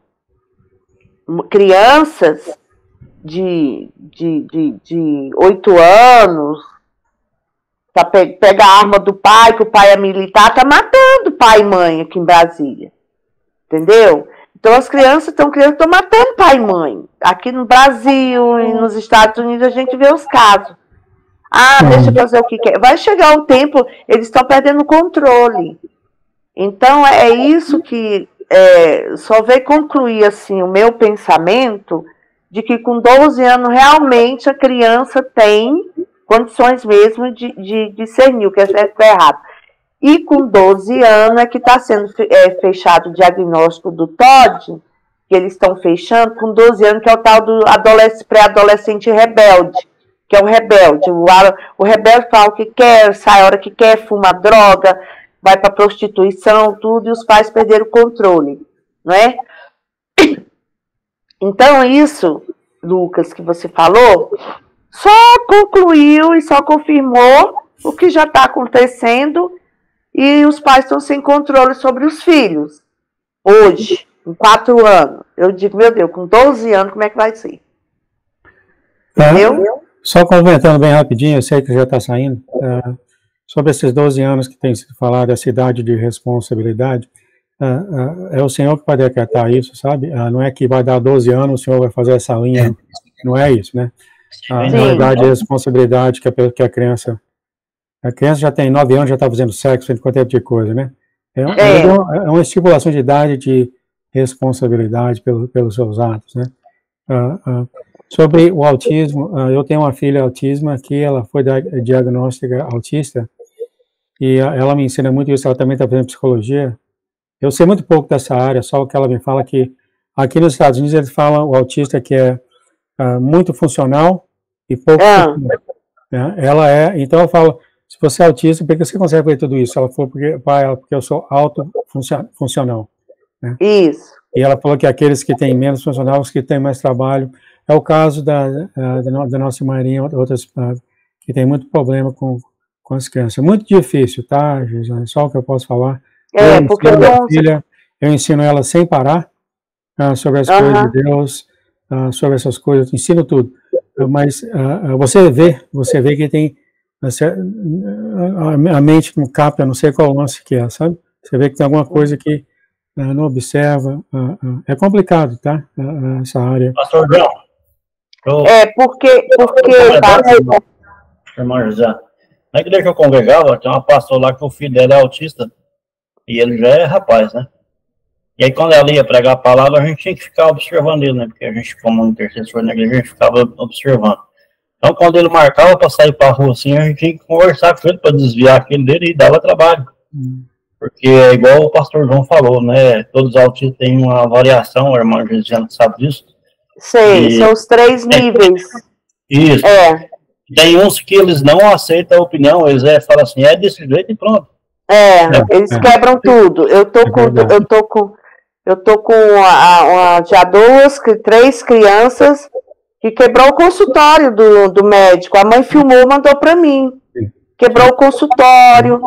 Crianças de 8 anos, pega a arma do pai, que o pai é militar, tá matando pai e mãe aqui em Brasília. Entendeu? Então as crianças estão matando pai e mãe. Aqui no Brasil e nos Estados Unidos a gente vê os casos. Ah, deixa eu fazer o que quer. Vai chegar um tempo, eles estão perdendo o controle. Então é isso que só veio concluir assim, o meu pensamento de que com 12 anos realmente a criança tem condições mesmo de discernir o que é certo e é errado. E com 12 anos é que está sendo fechado o diagnóstico do TOD, que eles estão fechando, com 12 anos, que é o tal do pré-adolescente rebelde, que é o rebelde. O rebelde fala o que quer, sai a hora que quer, fuma droga, vai para prostituição, tudo, e os pais perderam o controle, não é? Então, isso, Lucas, que você falou, só concluiu e só confirmou o que já está acontecendo, e os pais estão sem controle sobre os filhos. Hoje, com 4 anos. Eu digo, meu Deus, com 12 anos, como é que vai ser? Entendeu? Só comentando bem rapidinho, eu sei que já está saindo, sobre esses 12 anos que tem sido falado, essa idade de responsabilidade, é o Senhor que vai decretar isso, sabe? Não é que vai dar 12 anos, o Senhor vai fazer essa linha, não é isso, né? Na idade de responsabilidade que a criança já tem 9 anos, já está fazendo sexo, fazendo qualquer tipo de coisa, né? É uma estipulação de idade de responsabilidade pelos seus atos, né? Sobre o autismo, eu tenho uma filha autismo que ela foi diagnosticada autista, e ela me ensina muito isso, ela também está fazendo psicologia. Eu sei muito pouco dessa área, só o que ela me fala que aqui nos Estados Unidos eles falam o autista que é muito funcional e pouco funcional, né? Então eu falo, se você é autista, por que você consegue fazer tudo isso? Ela falou, porque eu sou autofuncional, né? Isso. E ela falou que aqueles que têm menos funcional, os que têm mais trabalho, é o caso da nossa Marinha, outras que tem muito problema com as crianças. Muito difícil, tá, Gisele? Só o que eu posso falar. Porque eu ensino ela sem parar sobre as coisas de Deus, sobre essas coisas, ensino tudo. Mas você vê que tem a mente não capta, não sei qual lance que é, sabe? Você vê que tem alguma coisa que não observa. É complicado, tá? Essa área. Pastor João. Porque irmão José, na igreja que eu congregava, tinha uma pastora lá que o filho dela é autista, e ele já é rapaz, né? E aí quando ela ia pregar a palavra, a gente tinha que ficar observando ele, né? Porque a gente, como intercessor na igreja, a gente ficava observando. Então quando ele marcava para sair para a rua assim, a gente tinha que conversar com ele para desviar aquele dele e dava trabalho. Porque é igual o pastor João falou, né? Todos os autistas têm uma variação, a irmã Gisele sabe disso. Sei, são os 3 níveis. Isso. Tem uns que eles não aceitam a opinião, eles falam assim, é desse jeito e pronto. Eles quebram tudo. Eu tô com já 3 crianças que quebrou o consultório do médico. A mãe filmou, mandou para mim. Quebrou o consultório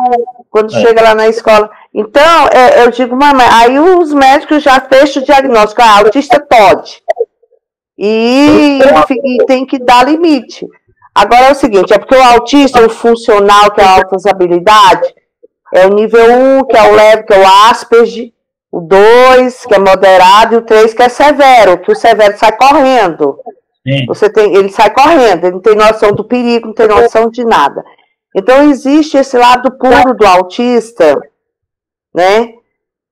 quando chega lá na escola. Então, eu digo, mamãe, aí os médicos já fecham o diagnóstico, autista pode. E tem que dar limite. Agora é o seguinte, é porque o autista, o funcional, que é altas habilidades, é o nível 1, que é o leve, que é o Asperger, o 2, que é moderado, e o 3, que é severo, que o severo sai correndo. Ele sai correndo, ele não tem noção do perigo, não tem noção de nada. Então, existe esse lado puro do autista, né?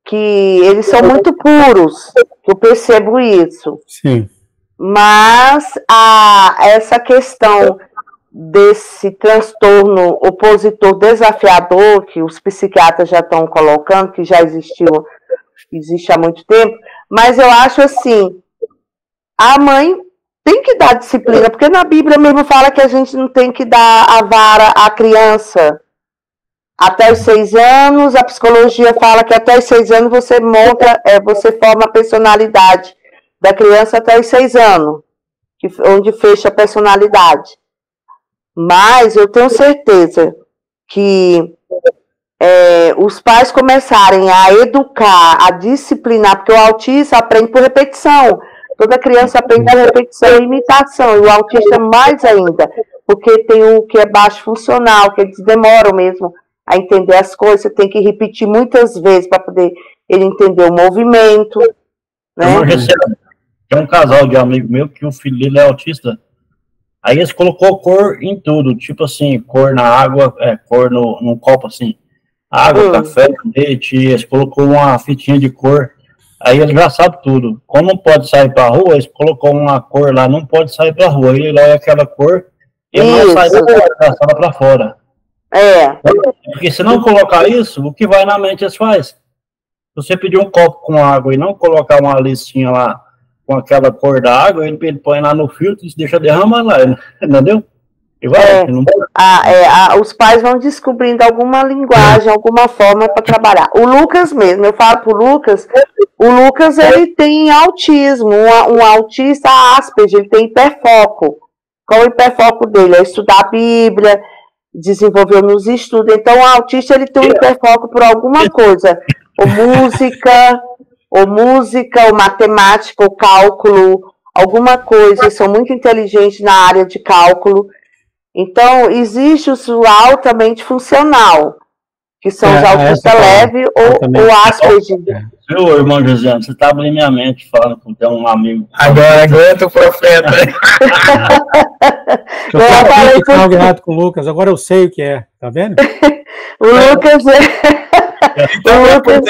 Que eles são muito puros, eu percebo isso. Sim. Mas essa questão desse transtorno opositor desafiador, que os psiquiatras já estão colocando, que já existe há muito tempo, mas eu acho assim, a mãe tem que dar disciplina, porque na Bíblia mesmo fala que a gente não tem que dar a vara à criança até os 6 anos, a psicologia fala que até os 6 anos você forma a personalidade da criança até os 6 anos, onde fecha a personalidade. Mas eu tenho certeza que os pais começarem a educar, a disciplinar, porque o autista aprende por repetição. Toda criança aprende por repetição e imitação, e o autista mais ainda, porque tem o que é baixo funcional, que eles demoram mesmo a entender as coisas, você tem que repetir muitas vezes para poder ele entender o movimento. Né? Tem um casal de amigo meu que o filho dele é autista. Aí eles colocou cor em tudo, tipo assim, cor na água, cor no copo assim. Água, café, leite, eles colocou uma fitinha de cor. Aí ele já sabe tudo. Como não pode sair pra rua, eles colocou uma cor lá, não pode sair pra rua. Ele olha aquela cor e não sai da sala pra fora. Porque se não colocar isso, o que vai na mente eles faz? Se você pedir um copo com água e não colocar uma listinha lá com aquela cor da água, ele põe lá no filtro e deixa derramar lá, entendeu? E vai, os pais vão descobrindo alguma linguagem, alguma forma para trabalhar. O Lucas mesmo, eu falo pro Lucas, o Lucas ele tem autismo, um autista Asperger, ele tem hiperfoco. Qual o hiperfoco dele? É estudar a Bíblia, desenvolveu nos estudos. Então o autista ele tem um hiperfoco por alguma coisa, ou música, ou matemática, ou cálculo, alguma coisa, eles são muito inteligentes na área de cálculo. Então, existe o altamente funcional, que são os autistas leves ou Asperger. Meu irmão José, você está abrindo minha mente falando com um amigo. Agora eu tô profeta. Eu falei grato com o Lucas, agora eu sei o que é, tá vendo? O Lucas Então, o Lucas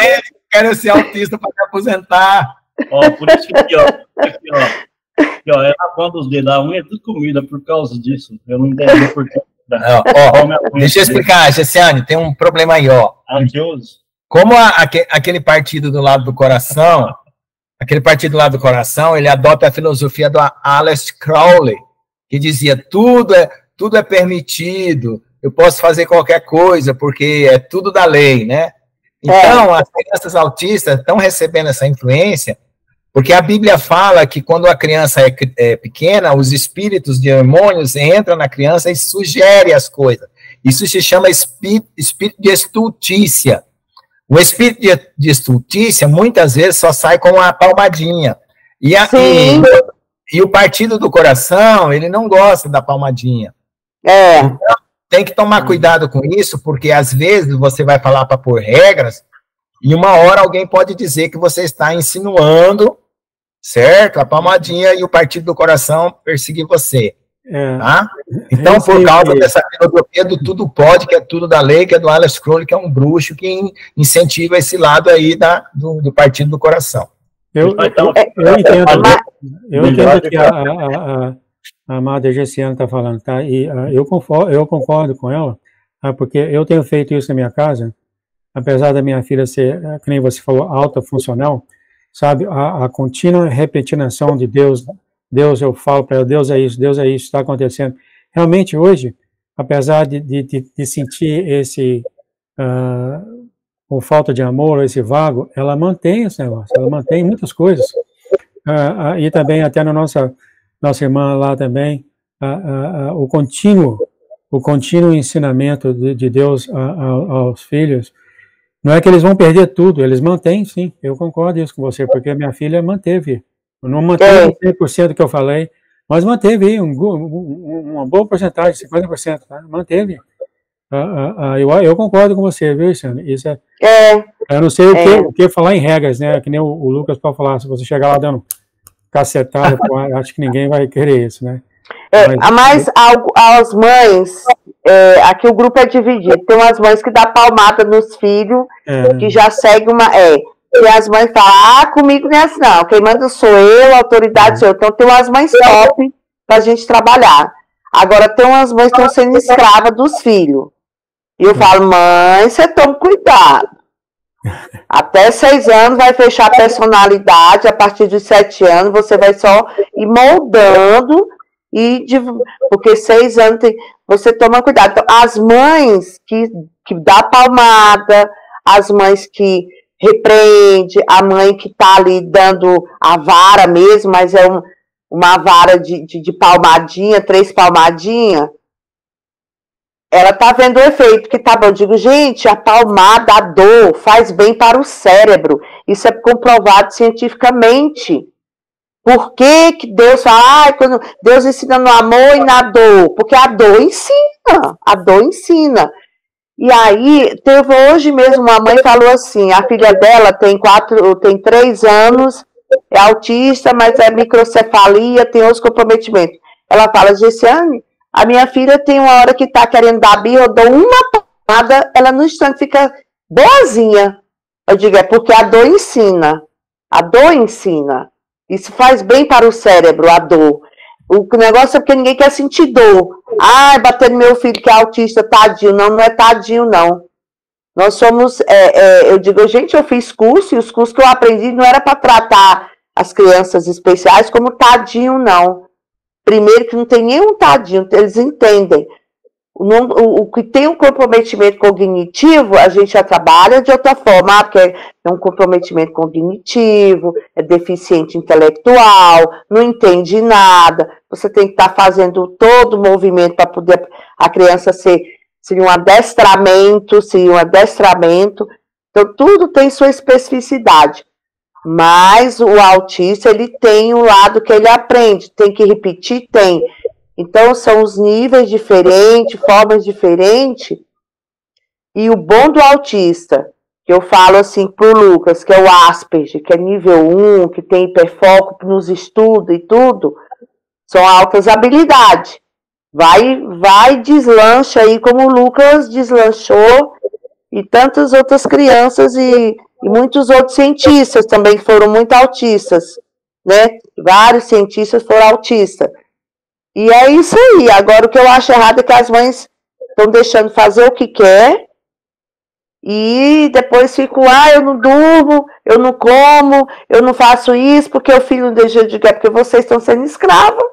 quero ser autista para me aposentar. Por isso que aqui, ó, ela quando os dedos da unha é tudo comida por causa disso. Eu não entendi por quê. Deixa eu explicar, Gessiane, tem um problema aí, ó. Ansioso. Como aquele partido do lado do coração, ele adota a filosofia do Aleister Crowley, que dizia tudo é permitido, eu posso fazer qualquer coisa, porque é tudo da lei, né? Então, as crianças autistas estão recebendo essa influência, porque a Bíblia fala que quando a criança é pequena, os espíritos de demônios entram na criança e sugerem as coisas. Isso se chama espírito de estultícia. O espírito de estultícia, muitas vezes, só sai com uma palmadinha. E o partido do coração, ele não gosta da palmadinha. Então, tem que tomar cuidado com isso, porque às vezes você vai falar para pôr regras, e uma hora alguém pode dizer que você está insinuando certo? A palmadinha e o partido do coração perseguir você. Tá? Então, por causa dessa filosofia do tudo pode, que é tudo da lei, que é do Alex Crowley, que é um bruxo que incentiva esse lado aí do partido do coração. Eu entendo que a amada Gessiana está falando, tá? E eu concordo com ela, tá? Porque eu tenho feito isso na minha casa, apesar da minha filha ser, que nem você falou, alta funcional, sabe? A contínua repetição de Deus, eu falo para ela, Deus é isso, está acontecendo. Realmente, hoje, apesar de sentir esse, com falta de amor, esse vago, ela mantém esse negócio, ela mantém muitas coisas. E também, até na nossa irmã lá também, o contínuo ensinamento de Deus aos filhos, não é que eles vão perder tudo, eles mantêm, sim, eu concordo isso com você, porque a minha filha manteve. Não manteve 100% que eu falei, mas manteve uma boa porcentagem, 50%, tá? Manteve. Eu concordo com você, viu, Luciano? Isso eu não sei o que falar em regras, né? Que nem o Lucas pode falar, se você chegar lá dando cacetada, acho que ninguém vai querer isso, né? Mas as mães, aqui o grupo é dividido, tem umas mães que dão palmada nos filhos, que já segue uma... E as mães falam, comigo não é assim, não. Quem manda sou eu, a autoridade sou eu. Então tem umas mães top pra gente trabalhar. Agora tem umas mães que estão sendo escravas dos filhos. E eu falo, mãe, você toma cuidado. Até 6 anos vai fechar a personalidade, a partir dos 7 anos você vai só ir moldando, porque 6 anos você toma cuidado. Então, as mães que dá palmada, as mães que repreende, a mãe que está ali dando a vara mesmo, mas é uma vara de palmadinha, 3 palmadinhas, ela está vendo o efeito que tá bom. Eu digo, gente, a palmada, a dor, faz bem para o cérebro. Isso é comprovado cientificamente. Por que Deus fala, quando Deus ensina no amor e na dor? Porque a dor ensina. E aí, teve hoje mesmo, uma mãe falou assim, a filha dela tem 3 anos, é autista, mas é microcefalia, tem outros comprometimentos. Ela fala, Gessiane, a minha filha tem uma hora que está querendo dar birra, eu dou uma palmada, ela no instante fica boazinha. Eu digo, é porque a dor ensina. A dor ensina. Isso faz bem para o cérebro, a dor. O negócio é porque ninguém quer sentir dor. Bater no meu filho que é autista, tadinho. Não é tadinho, não. Nós somos... eu digo, gente, eu fiz curso, e os cursos que eu aprendi não era para tratar as crianças especiais como tadinho, não. Primeiro que não tem nenhum tadinho, eles entendem. O que tem um comprometimento cognitivo, a gente já trabalha de outra forma, porque é um comprometimento cognitivo, é deficiente intelectual, não entende nada, você tem que estar fazendo todo o movimento para poder a criança ser um adestramento, então tudo tem sua especificidade. Mas o autista, ele tem um lado que ele aprende, tem que repetir, tem. Então, são os níveis diferentes, formas diferentes. E o bom do autista, que eu falo assim pro Lucas, que é o Asperger, que é nível 1, que tem hiperfoco nos estudos e tudo, são altas habilidades. Vai deslancha aí, como o Lucas deslanchou, e tantas outras crianças e muitos outros cientistas também que foram muito autistas, né? Vários cientistas foram autistas. E é isso aí. Agora, o que eu acho errado é que as mães estão deixando fazer o que quer e depois ficam, eu não durmo, eu não como, eu não faço isso porque o filho não deixa de quer, porque vocês estão sendo escravos.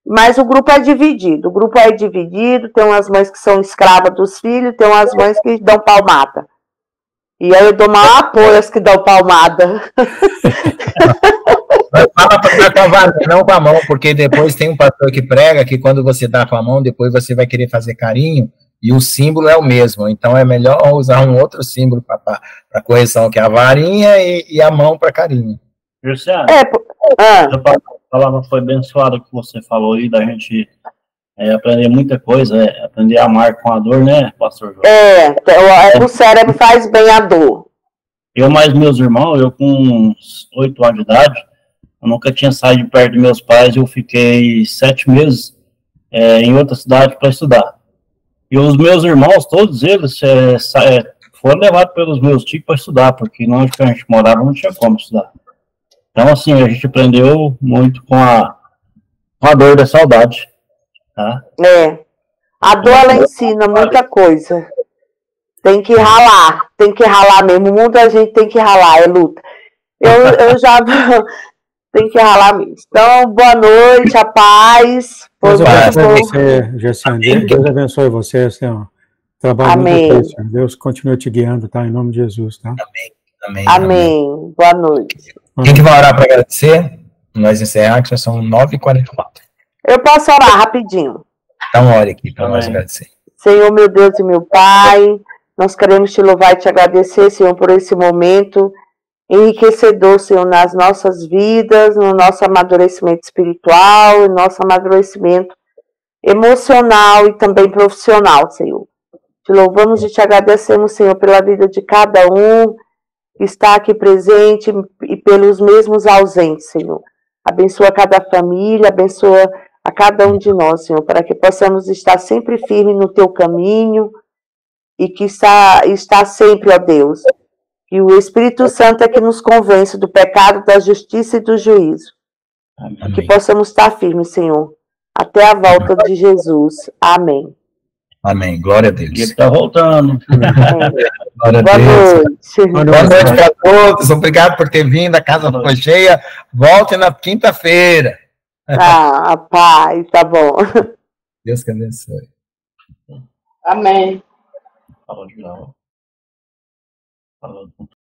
Mas o grupo é dividido. Tem umas mães que são escravas dos filhos, tem umas mães que dão palmada. E aí eu dou maior apoio às que dão palmada. Mas fala para dar com a vara, não com a mão, porque depois tem um pastor que prega que quando você dá com a mão, depois você vai querer fazer carinho, e o símbolo é o mesmo. Então é melhor usar um outro símbolo para correção, que é a varinha e a mão para carinho. Luciano, a palavra foi abençoada que você falou aí, da gente aprender muita coisa, aprender a amar com a dor, né, pastor João? O cérebro faz bem a dor. Eu mais meus irmãos, eu com uns 8 anos de idade, Eu nunca tinha saído de perto dos meus pais, eu fiquei 7 meses em outra cidade para estudar. E os meus irmãos, todos eles, foram levados pelos meus tios para estudar, porque onde que a gente morava não tinha como estudar. Então, assim, a gente aprendeu muito com a dor da saudade. Tá? A dor, ela ensina muita coisa. Tem que ralar mesmo. O mundo a gente tem que ralar, é luta. Eu já tem que ralar mesmo. Então, boa noite, a paz. Deus abençoe você, Gessane. Deus abençoe você, assim, ó. Trabalho muito difícil. Deus continue te guiando, tá? Em nome de Jesus, tá? Amém. Boa noite. Quem que vai orar para agradecer? Nós encerrar, que já são 9h44. Eu posso orar rapidinho. Então, ore aqui para nós agradecer. Senhor, meu Deus e meu Pai, nós queremos te louvar e te agradecer, Senhor, por esse momento enriquecedor, Senhor, nas nossas vidas, no nosso amadurecimento espiritual, no nosso amadurecimento emocional e também profissional, Senhor. Te louvamos e te agradecemos, Senhor, pela vida de cada um que está aqui presente e pelos mesmos ausentes, Senhor. Abençoa cada família, abençoa a cada um de nós, Senhor, para que possamos estar sempre firmes no teu caminho e que está sempre, ó Deus. E o Espírito Santo é que nos convence do pecado, da justiça e do juízo. Amém. Que possamos estar firmes, Senhor, até a volta de Jesus. Amém. Amém. Glória a Deus. Ele está voltando. Glória a Deus. Boa noite para todos. Obrigado por ter vindo. A casa foi cheia. Volte na quinta-feira. Pai, tá bom. Deus que abençoe. Amém. Falou de novo. Falou.